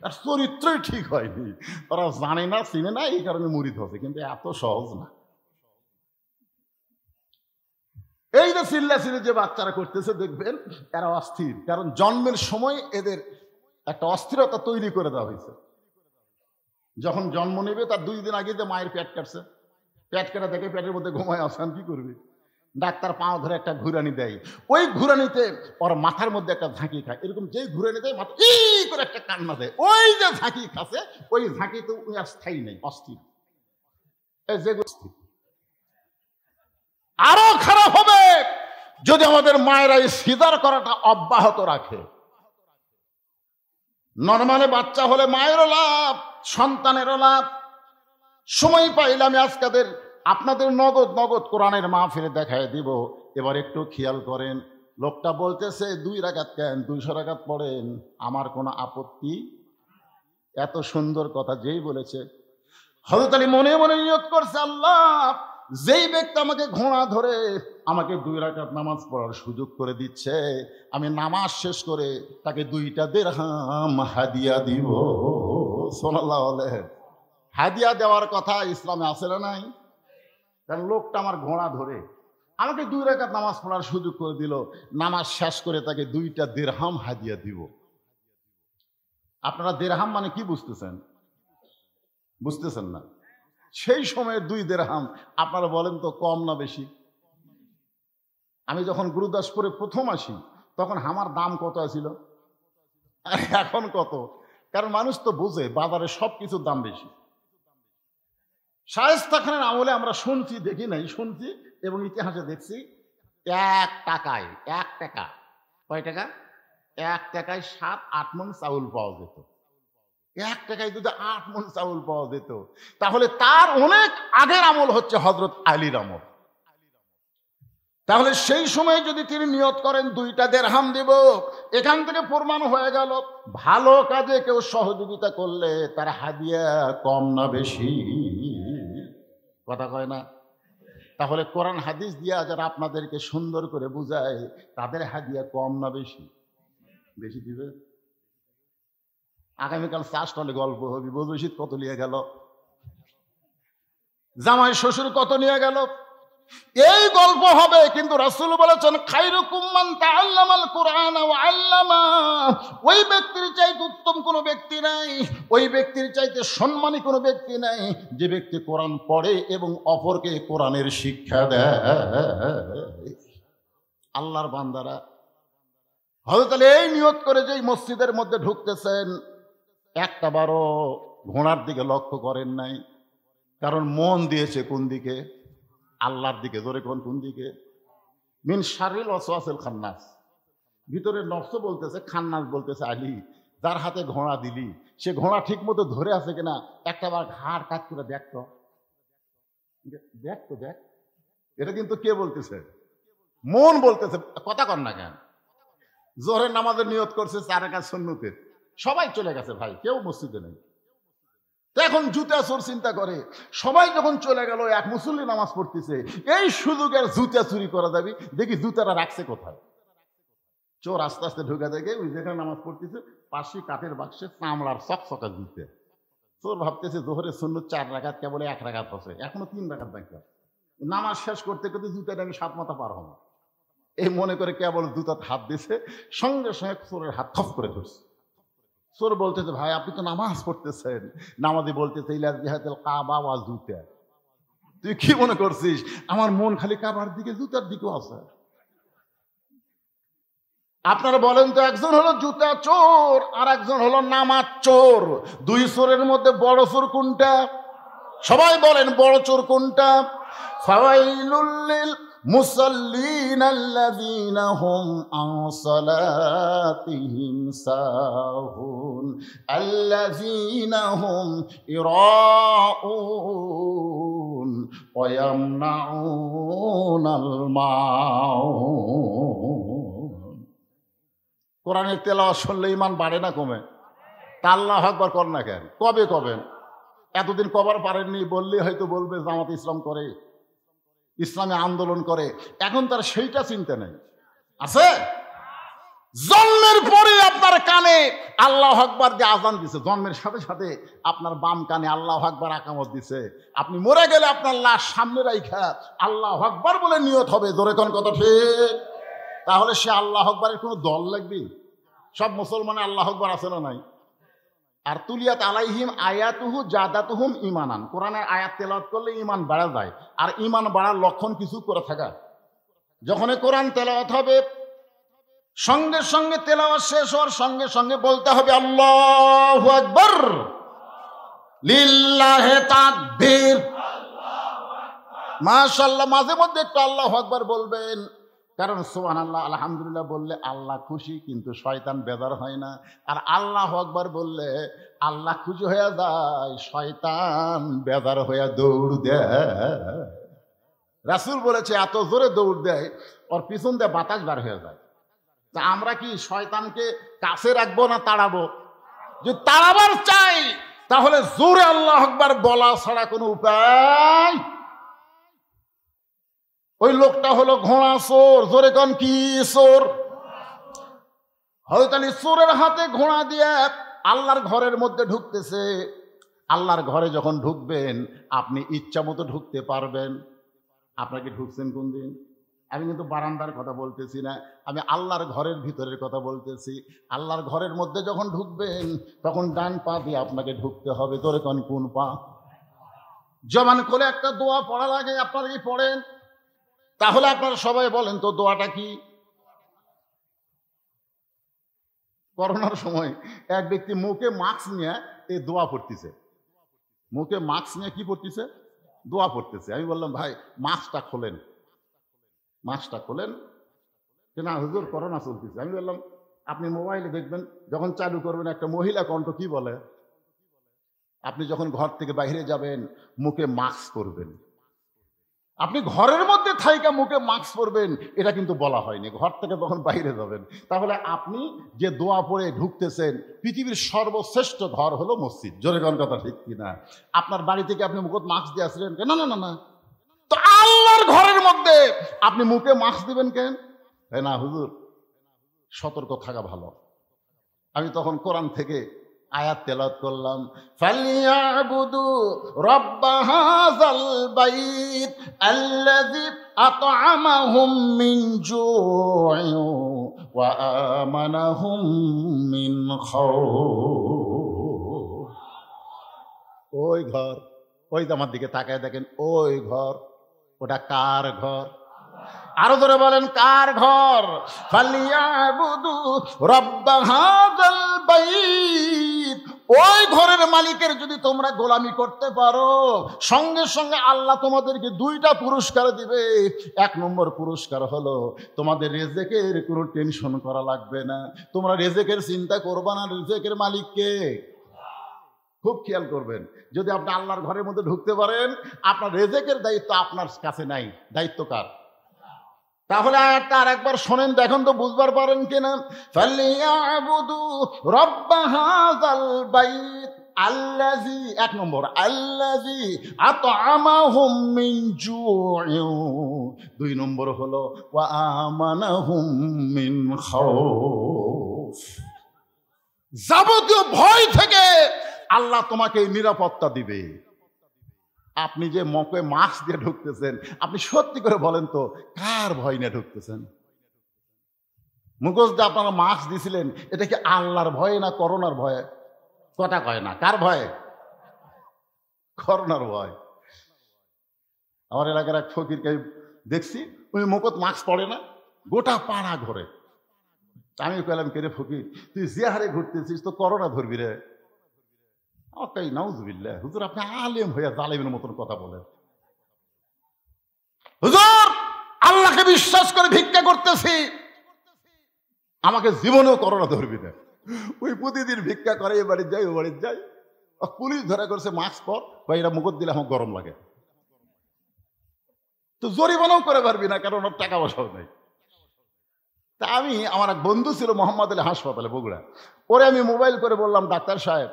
আর চরিত্রই ঠিক হয়নি। ওরা জানে না, চিনে না, এই কারণে মুরিদ হচ্ছে, কিন্তু এত সহজ না। এই যে চিল্লা চিল্লি যে বাচ্চারা করতেছে, দেখবেন এরা অস্থির, কারণ জন্মের সময় এদের একটা অস্থিরতা তৈরি করে দেওয়া হয়েছে। যখন জন্ম নেবে তার 2 দিন আগে যে মায়ের পেট কাটছে, পেট কেটে দেখে পেটের মধ্যে ঘুমায় আসান, কি করবে? ডাক্তার পাও ধরে একটা ঘুরানি দেয়, ওই ঘুরানিতে ওর মাথার মধ্যে একটা ঝাঁকি খায়, এরকম যেই ঘুরানি দেয় মাথা ই করে একটা কান্না দেয়, ওই যে ঝাঁকি খাচ্ছে, ওই ঝাঁকিতে ওই আর স্থায়ী নেই, অস্থির। আরো খারাপ হবে যদি আমাদের মায়েরা এই সিজার করাটা অব্যাহত রাখে। নরমালে বাচ্চা হলে মায়েরও লাভ, সন্তানেরও লাভ। সময় পাইলে আমি আজকাদের আপনাদের নগদ নগদ কোরআনের মাহফিলে দেখায় দিব। এবার একটু খেয়াল করেন, লোকটা বলতেছে 2 রাকাত কেন, 200 রাকাত পড়েন, আমার কোনো আপত্তি। এত সুন্দর কথা যেই বলেছে, হযরত আলী মনে মনে নিয়ত করছে, আল্লাহ যেই ব্যক্তি আমাকে ঘোড়া ধরে আমাকে 2 রাকাত নামাজ পড়ার সুযোগ করে দিচ্ছে, আমি নামাজ শেষ করে তাকে 2টা দিরহাম হাদিয়া দিব। সুবহানাল্লাহ বলেন। হাদিয়া দেওয়ার কথা ইসলামে আছে না নাই? কারণ লোকটা আমার ঘোড়া ধরে আমাকে 2 রাকাত নামাজ পড়ার সুযোগ করে দিল, নামাজ শেষ করে তাকে 2টা দিরহাম হাদিয়া দিব। আপনারা দিরহাম মানে কি বুঝতেছেন? বুঝতেছেন না? সেই সময়ের 2 দিরহাম আপনারা বলেন তো কম না বেশি? আমি যখন গুরুদাসপুরে প্রথম আসি তখন আমার দাম কত ছিল, আর এখন কত? কারণ মানুষ তো বোঝে বাজারে সবকিছুর দাম বেশি। শায়েস্তা খানের আমলে আমরা শুনছি, দেখি নাই, শুনছি এবং ইতিহাসে দেখছি, 1 টাকায় 1 টাকা, কয় টাকা? 1 টাকায় 7-8 মণ চাউল পাওয়া যেত। 1 টাকায় যদি 8 মণ চাউল পাওয়া যেত, তাহলে তার অনেক আগের আমল হচ্ছে হযরত আলীর আমল। তাহলে সেই সময় যদি তিনি নিয়ত করেন 2টা দিরহাম দিব, এখান থেকে প্রমাণ হয়ে গেল ভালো কাজে কেউ সহযোগিতা করলে তার হাদিয়া কম না বেশি? কথা কয় না? তাহলে কোরআন হাদিস দিয়া যারা আপনাদেরকে সুন্দর করে বুঝায়, তাদের হাদিয়া কম না বেশি? বেশি দিবে। আগামীকাল 4 স্টলে গল্প হবে, বদরশীদ কত নিয়ে গেল, জামাই শ্বশুর কত নিয়ে গেল, এই গল্প হবে। কিন্তু রাসূল বলেছেন খায়রুকুম মান তাআল্লামাল কুরআন ওয়া আল্লামা। ওই ব্যক্তির চাইতে উত্তম কোনো ব্যক্তি নাই, ওই ব্যক্তির চাইতে সম্মানী কোনো ব্যক্তি নাই যে ব্যক্তি কোরআন পড়ে এবং অপরকে কোরআনের শিক্ষা দেয়। আল্লাহর বান্দারা, হযরত আলী এই নিয়ত করে যে মসজিদের মধ্যে ঢুকতেছেন, একটা বারও ঘোড়ার দিকে লক্ষ্য করেন নাই, কারণ মন দিয়েছে কোন দিকে? আল্লাহর দিকে। জোরে কোন দিকে? মিন শারিল ওয়াসওয়াসিল খান্নাস। ভিতরে নফস বলতেছে, খান্নাস বলতেছে আলী, যার হাতে ঘোড়া দিলি সে ঘোড়া ঠিক মতো ধরে আছে কিনা একটা বার ঘাড় কাজ করে দেখতো, দেখ। এটা কিন্তু কে বলতেছে? মন বলতেছে। কথা কর না কেন? জোহরের নামাজের নিয়ত করছে 4 রাকাত সুন্নতের, সবাই চলে গেছে ভাই, কেউ মসজিদে নেই। তো এখন জুতা চোর চিন্তা করে, সবাই যখন চলে গেল, এক মুসল্লি নামাজ পড়তেছে, এই সুযোগের জুতা চুরি করা যাবে, দেখি জুতাটা রাখছে কোথায়। চোর আস্তে আস্তে ঢুকে দেখে ওই যেখানে নামাজ পড়তেছে পাশে কাঠের বাক্সে চামড়ার চকচকা জুতে। চোর ভাবতেছে জোহরের সুন্নত 4 রাকাত, কেবল 1 রাকাত আছে, এখনো 3 রাকাত বাকি আছে। নামাজ শেষ করতে করতে জুতাটা আমি 7 মাথা পার হবো, এই মনে করে কেবল জুতাতে হাত দিছে, সঙ্গে সঙ্গে চোরের হাত খপ করে ধরছে। চোর বলতেছে ভাই আপনি তো নামাজ পড়তেছেন, নামাজি বলতেছে ইলা জিহাতিল কাবা ওয়া জুতা। তুই কি মনে করছিস আমার মন খালি কাবার দিকে, জুতার দিকেও আছে? আপনারা বলেন তো, একজন হলো জুতা চোর আর একজন হলো নামাজ চোর, 2 চোরের মধ্যে বড় চোর কোনটা? সবাই বলেন বড় চোর কোনটা? ফাওয়াইলুল লিল মুসাল্লিন আল্লাযীনা হুম আন সালাতিহিম সাহুন আল্লাযীনা হুম ইরাউন ওয়া ইয়ামনাউনাল মাউন। কোরআনের তেলাওয়াত শুনলে ঈমান বাড়ে না কমে? তা আল্লাহু আকবার কর না কেন? কবে কবেন? এতদিন কবার পারেননি, বললেই হয়তো বলবে জামাত ইসলাম করে, ইসলামী আন্দোলন করে। এখন তার সেইটা চিন্তা নেই, আছে? জন্মের পরে আপনার কানে আল্লাহু আকবার দিয়ে আজান দিছে, জন্মের সাথে সাথে আপনার বাম কানে আল্লাহু আকবার আকামত দিছে। আপনি মরে গেলে আপনার লাশ সামনে রাইখা আল্লাহু আকবার বলে নিয়ত হবে। জোরে কোন কথা ঠিক? তাহলে সে আল্লাহু আকবারের কোনো দল লাগবে? সব মুসলমানে আল্লাহু আকবার আছে না নাই? আর তুলিয়াত আলাইহিম আয়াতুহু জাদাতুহুম ঈমানান, কোরআনের আয়াত তেলাওয়াত করলে ঈমান বাড়া যায়। আর ঈমান বাড়ার লক্ষণ কিছু করে থাকা, যখন কোরআন তেলাওয়াত হবে সঙ্গে সঙ্গে তেলাওয়াত শেষ হওয়ার সঙ্গে সঙ্গে বলতে হবে আল্লাহু আকবার, লিল্লাহি তাকবীর, মাশাআল্লাহ। মাঝে মধ্যে একটু আল্লাহু আকবার বলবেন, কারণ সুবহানাল্লাহ আলহামদুলিল্লাহ বললে আল্লাহ খুশি, কিন্তু শয়তান বেজার হয় না। আর আল্লাহু আকবার বললে আল্লাহ খুশি হয়ে যায়, শয়তান বেজার হয়ে দৌড় দেয়। রাসূল বলেছে এত জোরে দৌড় দেয় ওর পিছন দিয়ে বাতাস বার হয়ে যায়। তা আমরা কি শয়তানকে কাছে রাখবো না তাড়াবো? যদি তাড়াবার চাই তাহলে জোরে আল্লাহু আকবার বলা ছাড়া কোনো উপায়। ওই লোকটা হলো ঘোড়া চোর, জোরে কোন কি চোর? হযরত আলী চোরের হাতে ঘোড়া দিয়ে আল্লাহর ঘরের মধ্যে ঢুকতেছে। আল্লাহর ঘরে যখন ঢুকবেন আপনি ইচ্ছা মতো ঢুকতে পারবেন। আপনাকে ঢুকছেন কোন দিন? আমি কিন্তু বারান্দার কথা বলতেছি না, আমি আল্লাহর ঘরের ভিতরের কথা বলতেছি। আল্লাহর ঘরের মধ্যে যখন ঢুকবেন তখন ডান পা দিয়ে আপনাকে ঢুকতে হবে। জোরে কোন কোন পা? জবান খুলে একটা দোয়া পড়া লাগে, আপনারা কি পড়েন? তাহলে আপনারা সবাই বলেন তো দোয়াটা কি? করোনার সময় এক ব্যক্তি মুখে মাস্ক নিয়ে এই দোয়া পড়তেছে, মুখে মাস্ক নিয়ে কি পড়তেছে? দোয়া পড়তেছে। আমি বললাম ভাই মাস্কটা খোলেন, মাস্কটা খোলেন। না হুজুর করোনা চলতেছে। আমি বললাম আপনি মোবাইলে দেখবেন, যখন চালু করবেন একটা মহিলা কণ্ঠ কি বলে, আপনি যখন ঘর থেকে বাইরে যাবেন মুখে মাস্ক পরবেন। আপনি ঘরের মধ্যে থাইকা মুখে মাস্ক পরবেন এটা কিন্তু বলা হয়নি, ঘর থেকে তখন বাইরে যাবেন। তাহলে আপনি যে দোয়া পড়ে ঢুকতেছেন, পৃথিবীর সর্বশ্রেষ্ঠ ঘর হলো মসজিদ। জোরে কোন কথা ঠিক কিনা? আপনার বাড়ি থেকে আপনি মুখে মাস্ক দিয়ে আসলেন, না না না না, তো আল্লাহর ঘরের মধ্যে আপনি মুখে মাস্ক দিবেন কেন? না হুজুর, সতর্ক থাকা ভালো। আমি তখন কোরআন থেকে আয়াত তেলাওয়াত করলাম, ফালিয়াবুদু রাব্ব হাযাল বাইত আল্লাযী আত'আমাহুম মিন জু'ইন ওয়া আমানাহুম মিন খাউফ। ওই ঘর, ওই যে আমার দিকে তাকায় দেখেন, ওই ঘর, ওটা কার ঘর? আরো ধরে বলেন, কার ঘর? ফালিয়াবুদু রাব্ব হাযাল বাইত। ওই ঘরের মালিকের যদি তোমরা গোলামি করতে পারো, সঙ্গে সঙ্গে আল্লাহ তোমাদেরকে দুইটা পুরস্কার দিবে। এক নম্বর পুরস্কার হলো তোমাদের রিজেকের কোনো টেনশন করা লাগবে না, তোমরা রিজেকের চিন্তা করবা না। রিজেকের মালিককে খুব খেয়াল করবেন। যদি আপনি আল্লাহর ঘরের মধ্যে ঢুকতে পারেন, আপনার রিজেকের দায়িত্ব আপনার কাছে নাই, দায়িত্ব কার? তাহলে আয়াতটা আর একবার শোনেন, দেখুন তো বুঝবার পারেন কিনা। ফালিয়াবুদু রাব্ব হাযাল বাইত আল্লাযী, এক নম্বর আল্লাযী আত'আমাহুম মিন জু'ইন, দুই নম্বর হলো ওয়া আমানাহুম মিন খাউফ। যাবতীয় ভয় থেকে আল্লাহ তোমাকে নিরাপত্তা দিবে। আপনি যে মুখে মাস্ক দিয়ে ঢুকতেছেন, আপনি সত্যি করে বলেন তো কার ভয় নিয়ে ঢুকতেছেন? মুখোশ দিয়ে আপনারা মাস্ক দিছিলেন, এটা কি আল্লাহর ভয়ে না করোনার ভয়ে? কথা কয় না, কার ভয়ে? করোনার ভয়। আমার এলাকার এক ফকিরকে দেখছি, ওই মুখত মাস্ক পড়ে না, গোটা পাড়া ঘরে। আমি কইলাম, কে রে ফকির, তুই যে হারে ঘুরতেছিস তো করোনা ধরবি রে? নাউজুবিল্লাহ, হুজুর আপনি আলেম হইয়া জালেমের মতন কথা বলেন। হুজুর আল্লাহকে বিশ্বাস করে ভিক্ষা করতেছি, আমাকে জীবনেও করোনা ধরবি না। ওই প্রতিদিন ভিক্ষা করে, এ বাড়ি যাই ও বাড়ি যাই, পুলিশ ধরা করছে মাস্ক পর, বা এরা মুখত দিলে আমার গরম লাগে। তো জরিমানাও করে পারবি না, কারণ ওর টাকা পয়সাও নেই। তা আমি, আমার এক বন্ধু ছিল মোহাম্মদ আলী হাসপাতালে বগুড়া, ওরে আমি মোবাইল করে বললাম, ডাক্তার সাহেব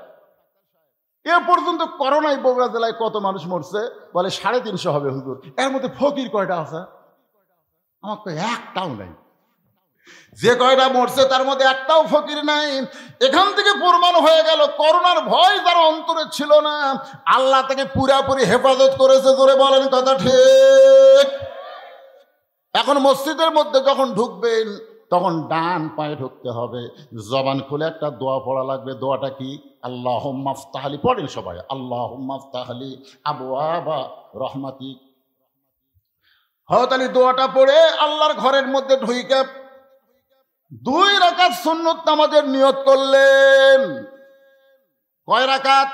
এ পর্যন্ত করোনায় বগুড়া জেলায় কত মানুষ মরছে? বলে 350 হবে হুজুর। এর মধ্যে ফকির কয়টা আছে? আমার তো একটাও নাই। যে কয়টা মরছে তার মধ্যে একটাও ফকির নাই। এখান থেকে প্রমাণ হয়ে গেল করোনার ভয় যার অন্তরে ছিল না, আল্লাহ তাকে পুরাপুরি হেফাজত করেছে। জোরে বলেন কথা ঠিক। এখন মসজিদের মধ্যে যখন ঢুকবেন তখন ডান পায়ে ঢুকতে হবে, জবান খুলে একটা দোয়া পড়া লাগবে। দোয়াটা কি? আল্লাহুম্মা ফতাহলি, পড়েন সবাই, আল্লাহুম্মা ফতাহলি আবওয়াবা রহমাতিক। হযরত আলী দোয়াটা পড়ে আল্লাহর ঘরের মধ্যে ঢুকে 2 রাকাত সুন্নত নামাজের নিয়ত করলেন। কয় রাকাত?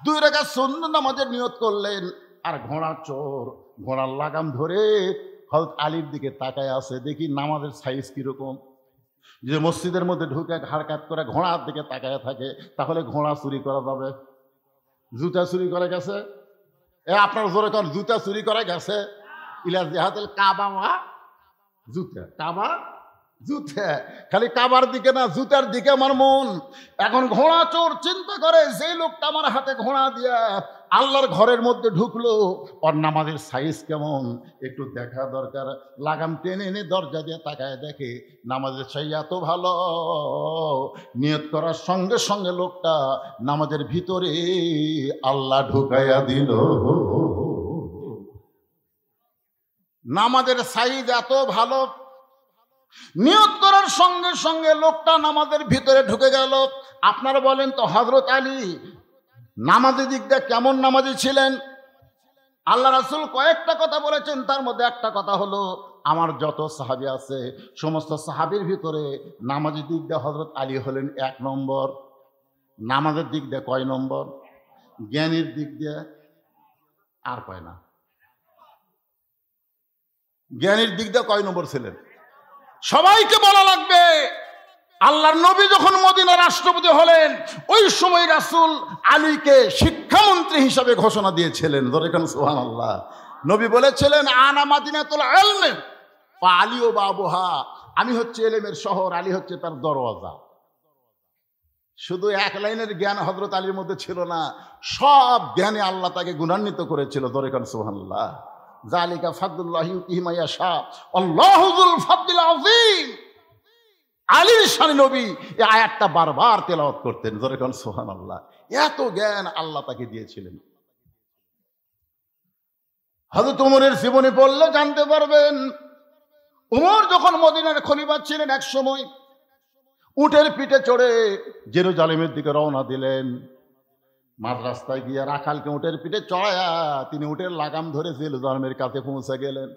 2 রাকাত সুন্নত নামাজের নিয়ত করলেন। আর ঘোড়া চোর ঘোড়ার লাগাম ধরে হযরত আলীর দিকে তাকায় আছে, দেখি নামাজের সাইজ কিরকম। যে মসজিদের মধ্যে ঢুকে ঘাড় কাত করে ঘোড়ার দিকে তাকায় থাকে, তাহলে ঘোড়া চুরি করা যাবে। জুতা চুরি করে গেছে, আপনার জোরে কর, জুতা চুরি করে গেছে। ইলা জিহাতুল কাবা, জুতা কাবা, জুতা, খালি কাবার দিকে না, জুতার দিকে আমার মন। এখন ঘোড়া চোর চিন্তা করে, যে লোকটা আমার হাতে ঘোড়া দিয়া আল্লাহর ঘরের মধ্যে ঢুকলো, ওর নামাজের সাইজ কেমন একটু দেখা দরকার। লাগাম টেনে এনে দরজা দিয়ে তাকায় দেখে নামাজের সাইজ এত ভালো, নিয়ত করার সঙ্গে সঙ্গে লোকটা নামাজের ভিতরে আল্লাহ ঢুকাইয়া দিল। নামাজের সাইজ এত ভালো, নিয়ত করার সঙ্গে সঙ্গে লোকটা নামাজের ভিতরে ঢুকে গেল। আপনারা বলেন তো হযরত আলী নামাজের দিক দিয়ে কেমন নামাজি ছিলেন? আল্লাহ রাসূল কয়েকটা কথা বলেছেন, তার মধ্যে একটা কথা হলো, আমার যত সাহাবী আছে সমস্ত সাহাবীর ভিতরে নামাজের দিক দিয়ে হযরত আলী হলেন 1 নম্বর। নামাজের দিক দিয়ে কয় নম্বর? জ্ঞানের দিক দিয়ে আর কয় না, জ্ঞানের দিক দিয়ে কয় নম্বর ছিলেন? সবাইকে বলা লাগবে। আল্লাহর নবী যখন মদিনার রাষ্ট্রপতি হলেন ওই সময় রাসূল আলীকে শিক্ষামন্ত্রী হিসাবে ঘোষণা দিয়েছিলেন। ধরে কেন সুবহানাল্লাহ। নবী বলেছিলেন আনা মাদিনাতুল ইলম ওয়া আলী ও বাবুহা, আমি হচ্ছে ইলমের শহর, আলী হচ্ছে তার দরওয়াজা। শুধু এক লাইনের জ্ঞান হযরত আলীর মধ্যে ছিল না, সব জ্ঞানে আল্লাহ তাকে গুণান্বিত করেছিল। ধরে কেন সুবহানাল্লাহ। যালিকা ফাদলুল্লাহি ইউতিহি মান ইয়াশা আল্লাহু যুল ফাদলিল আযীম। আলীর শানে নবী এই আয়াতটা বারবার তেলাওয়াত করতেন। জোরে কোন সুবহানাল্লাহ। এত জ্ঞান আল্লাহ তাকে দিয়েছিলেন। হযরত ওমরের জীবনী পড়লে জানতে পারবেন, ওমর যখন মদিনার খলিফা ছিলেন এক সময় উটের পিঠে চড়ে জেরুজালেমের দিকে রওনা দিলেন। মাঝ রাস্তায় গিয়ে রাখালকে উটের পিঠে চড়ায়া তিনি উটের লাগাম ধরে জেরুজালেমের কাছে পৌঁছে গেলেন।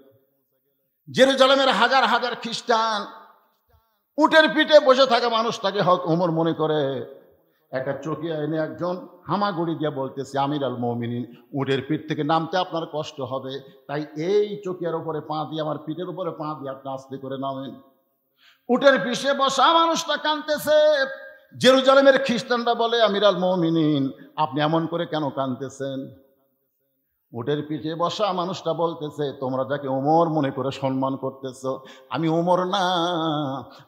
জেরুজালেমের হাজার হাজার খ্রিস্টান উটের পিঠে বসে থাকা মানুষটাকে ওমর মনে করে একটা চকিয়া এনে একজন হামাগুড়ি দিয়ে বলতেছে, আমির আল মুমিনিন, উটের পিঠ থেকে নামতে আপনার কষ্ট হবে, তাই এই চকিয়ার উপরে পা দিয়ে, আমার পিঠের উপরে পা দিয়ে আপনি আস্তে করে নামেন। উটের পিঠে বসা মানুষটা কাঁদতেছে। জেরুজালেমের খ্রিস্টানরা বলে, আমির আল মুমিনিন, আপনি এমন করে কেন কাঁদতেছেন? উটের পিঠে বসা মানুষটা বলতেছে, তোমরা যাকে ওমর মনে করে সম্মান করতেছ, আমি ওমর না,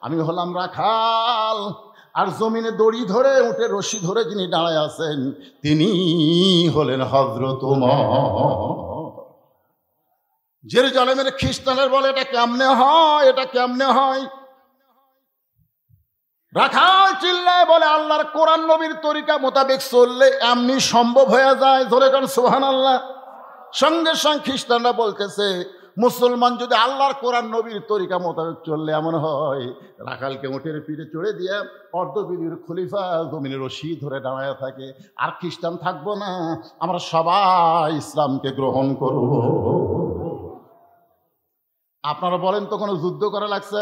আমি হলাম রাখাল। আর জমিনে দড়ি ধরে উটের রশি ধরে যিনি দাঁড়ায় আছেন তিনি হলেন হযরত ওমর। জেরুজালেমের খ্রিস্টানরা বলে, এটা কেমনে হয়, এটা কেমনে হয়? রাখাল চিল্লায় বলে, আল্লাহর কোরআন নবীর তরিকা মোতাবেক চললে এমনি সম্ভব হয়ে যায়। ধরে কোন সুবহানাল্লাহ। সঙ্গে সঙ্গে খ্রিস্টানরা বলতেছে, মুসলমান যদি আল্লাহর কোরআন নবীর তরিকা মোতাবেক চললে এমন হয়, রাখালকে উটের পিঠে চড়ে দিয়ে অর্ধবিদির খলিফা জমিনে রশি ধরে দাঁড়ায় থাকে, আর খ্রিস্টান থাকবো না, আমরা সবাই ইসলামকে গ্রহণ করব। আপনারা বলেন তো, কোনো যুদ্ধ করা লাগছে?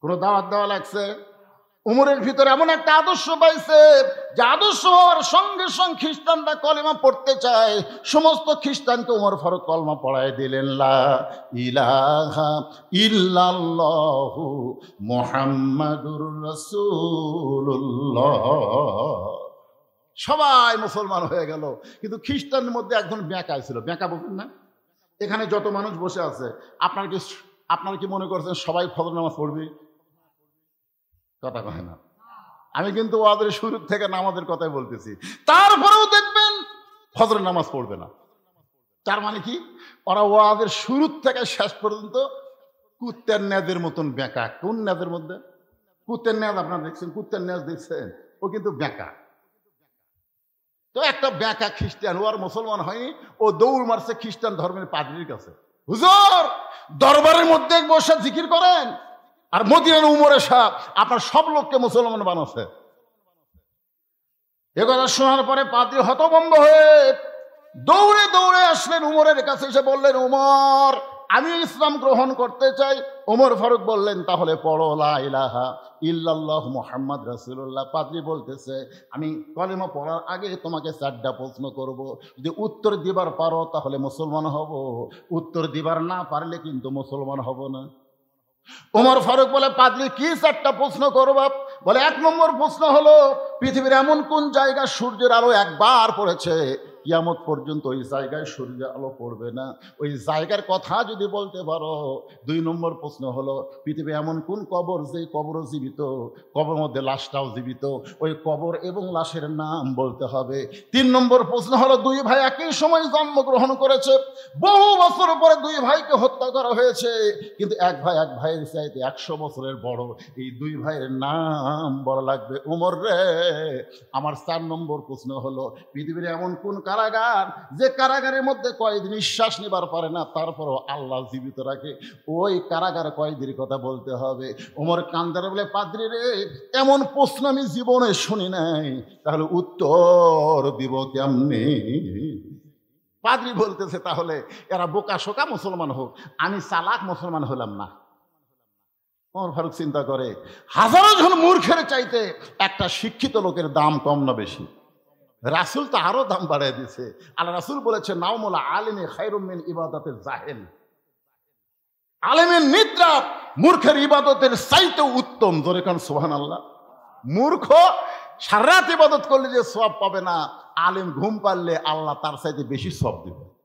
কোনো দাওয়াত দেওয়া লাগছে? উমরের ভিতরে এমন একটা আদর্শ পাইছে যে আদর্শ হওয়ার সঙ্গে সঙ্গে খ্রিস্টানরা কলেমা পড়তে চায়। সমস্ত খ্রিস্টানকে উমর ফারুক কলমা পড়ায় দিলেন, লা ইলাহা ইল্লাল্লাহু মুহাম্মাদুর রাসূলুল্লাহ। সবাই মুসলমান হয়ে গেল। কিন্তু খ্রিস্টানের মধ্যে একজন বেঁকা ছিল। বেঁকা বলছেন না? এখানে যত মানুষ বসে আছে, আপনারা কি মনে করছেন সবাই ফজর নামাজ পড়বে? কথা কয় না। আমি কিন্তু ওদের শুরু থেকে নামাজের কথাই বলতেছি। তারপরেও দেখবেন ফজর নামাজ পড়বে না। তার মানে কি, ওরা ওদের শুরু থেকে শেষ পর্যন্ত কুত্তের ন্যাজের মতন বেঁকা। কোন ন্যাজের মধ্যে? কুত্তের ন্যাজ আপনারা দেখছেন? কুত্তের ন্যাজ দেখছেন? ও কিন্তু বেঁকা। তো একটা বেঁকা খ্রিস্টান, ও আর মুসলমান হয়নি, ও দৌড় মারছে খ্রিস্টান ধর্মের পাদ্রীর কাছে। হুজুর, দরবারের মধ্যে বসে জিকির করেন, আর মদিনার উমরে সাহেব আপনার সব লোককে মুসলমান বানাচ্ছে। এ কথা শোনার পরে পাদ্রী হতভম্ব হয়ে দৌড়ে দৌড়ে আসলেন উমরের কাছে, এসে বললেন, উমর, আমি ইসলাম গ্রহণ করতে চাই। ওমর ফারুক বললেন, তাহলে পড়ো লা ইলাহা ইল্লাল্লাহ মুহাম্মদ রাসূলুল্লাহ। পাদ্রী বলতেছে, আমি কলেমা পড়ার আগে তোমাকে 4টা প্রশ্ন করব, যদি উত্তর দিবার পারো তাহলে মুসলমান হব, উত্তর দিবার না পারলে কিন্তু মুসলমান হব না। ওমর ফারুক বলে, পাদ্রী কি 4টা প্রশ্ন করবা? বলে, 1 নম্বর প্রশ্ন হলো, পৃথিবীর এমন কোন জায়গা সূর্যের আলো একবার পড়েছে কিয়ামত পর্যন্ত ওই জায়গায় সূর্যের আলো পড়বে না, ওই জায়গার কথা যদি বলতে পারো। 2 নম্বর প্রশ্ন হলো, পৃথিবী এমন কোন কবর যে কবরও জীবিত, কবর মধ্যে লাশটাও জীবিত, ওই কবর এবং লাশের নাম বলতে হবে। 3 নম্বর প্রশ্ন হলো, 2 ভাই একই সময় জন্মগ্রহণ করেছে, বহু বছর পরে 2 ভাইকে হত্যা করা হয়েছে, কিন্তু এক ভাইয়ের চাইতে 100 বছরের বড়। এই 2 ভাইয়ের নাম বলা লাগবে। উমর রে, আমার 4 নম্বর প্রশ্ন হলো, পৃথিবীর এমন কোন কারাগার যে কারাগারের মধ্যে কয়েদি নিঃশ্বাস নেবার পারে না, তারপরও আল্লাহ জীবিত রাখে, ওই কারাগার কয়েদির কথা বলতে হবে। ওমর কান্দারে বলে, পাদ্রী রে, এমন প্রশ্ন আমি জীবনে শুনি নাই, তাহলে উত্তর দিব কেমনে? পাদ্রী বলতেছে, তাহলে এরা বোকা শোকা মুসলমান হোক, আমি চালাক মুসলমান হলাম না। ওমর ফারুক চিন্তা করে, হাজারো জন মূর্খের চাইতে একটা শিক্ষিত লোকের দাম কম না বেশি? রাসূল তো আরো দাম বাড়ায় দিছে। আল্লাহ রাসূল বলেছে, নাওমুল আলিমি খায়রুম মিন ইবাদাতিল জাহিল। আলেমের নিদ্রা মূর্খের ইবাদতের চাইতে উত্তম। জোরে কান সুবহানাল্লাহ। মূর্খ সারা রাত ইবাদত করলে যে সওয়াব পাবে না, আলেম ঘুম পারলে আল্লাহ তার চাইতে বেশি সওয়াব দিবে।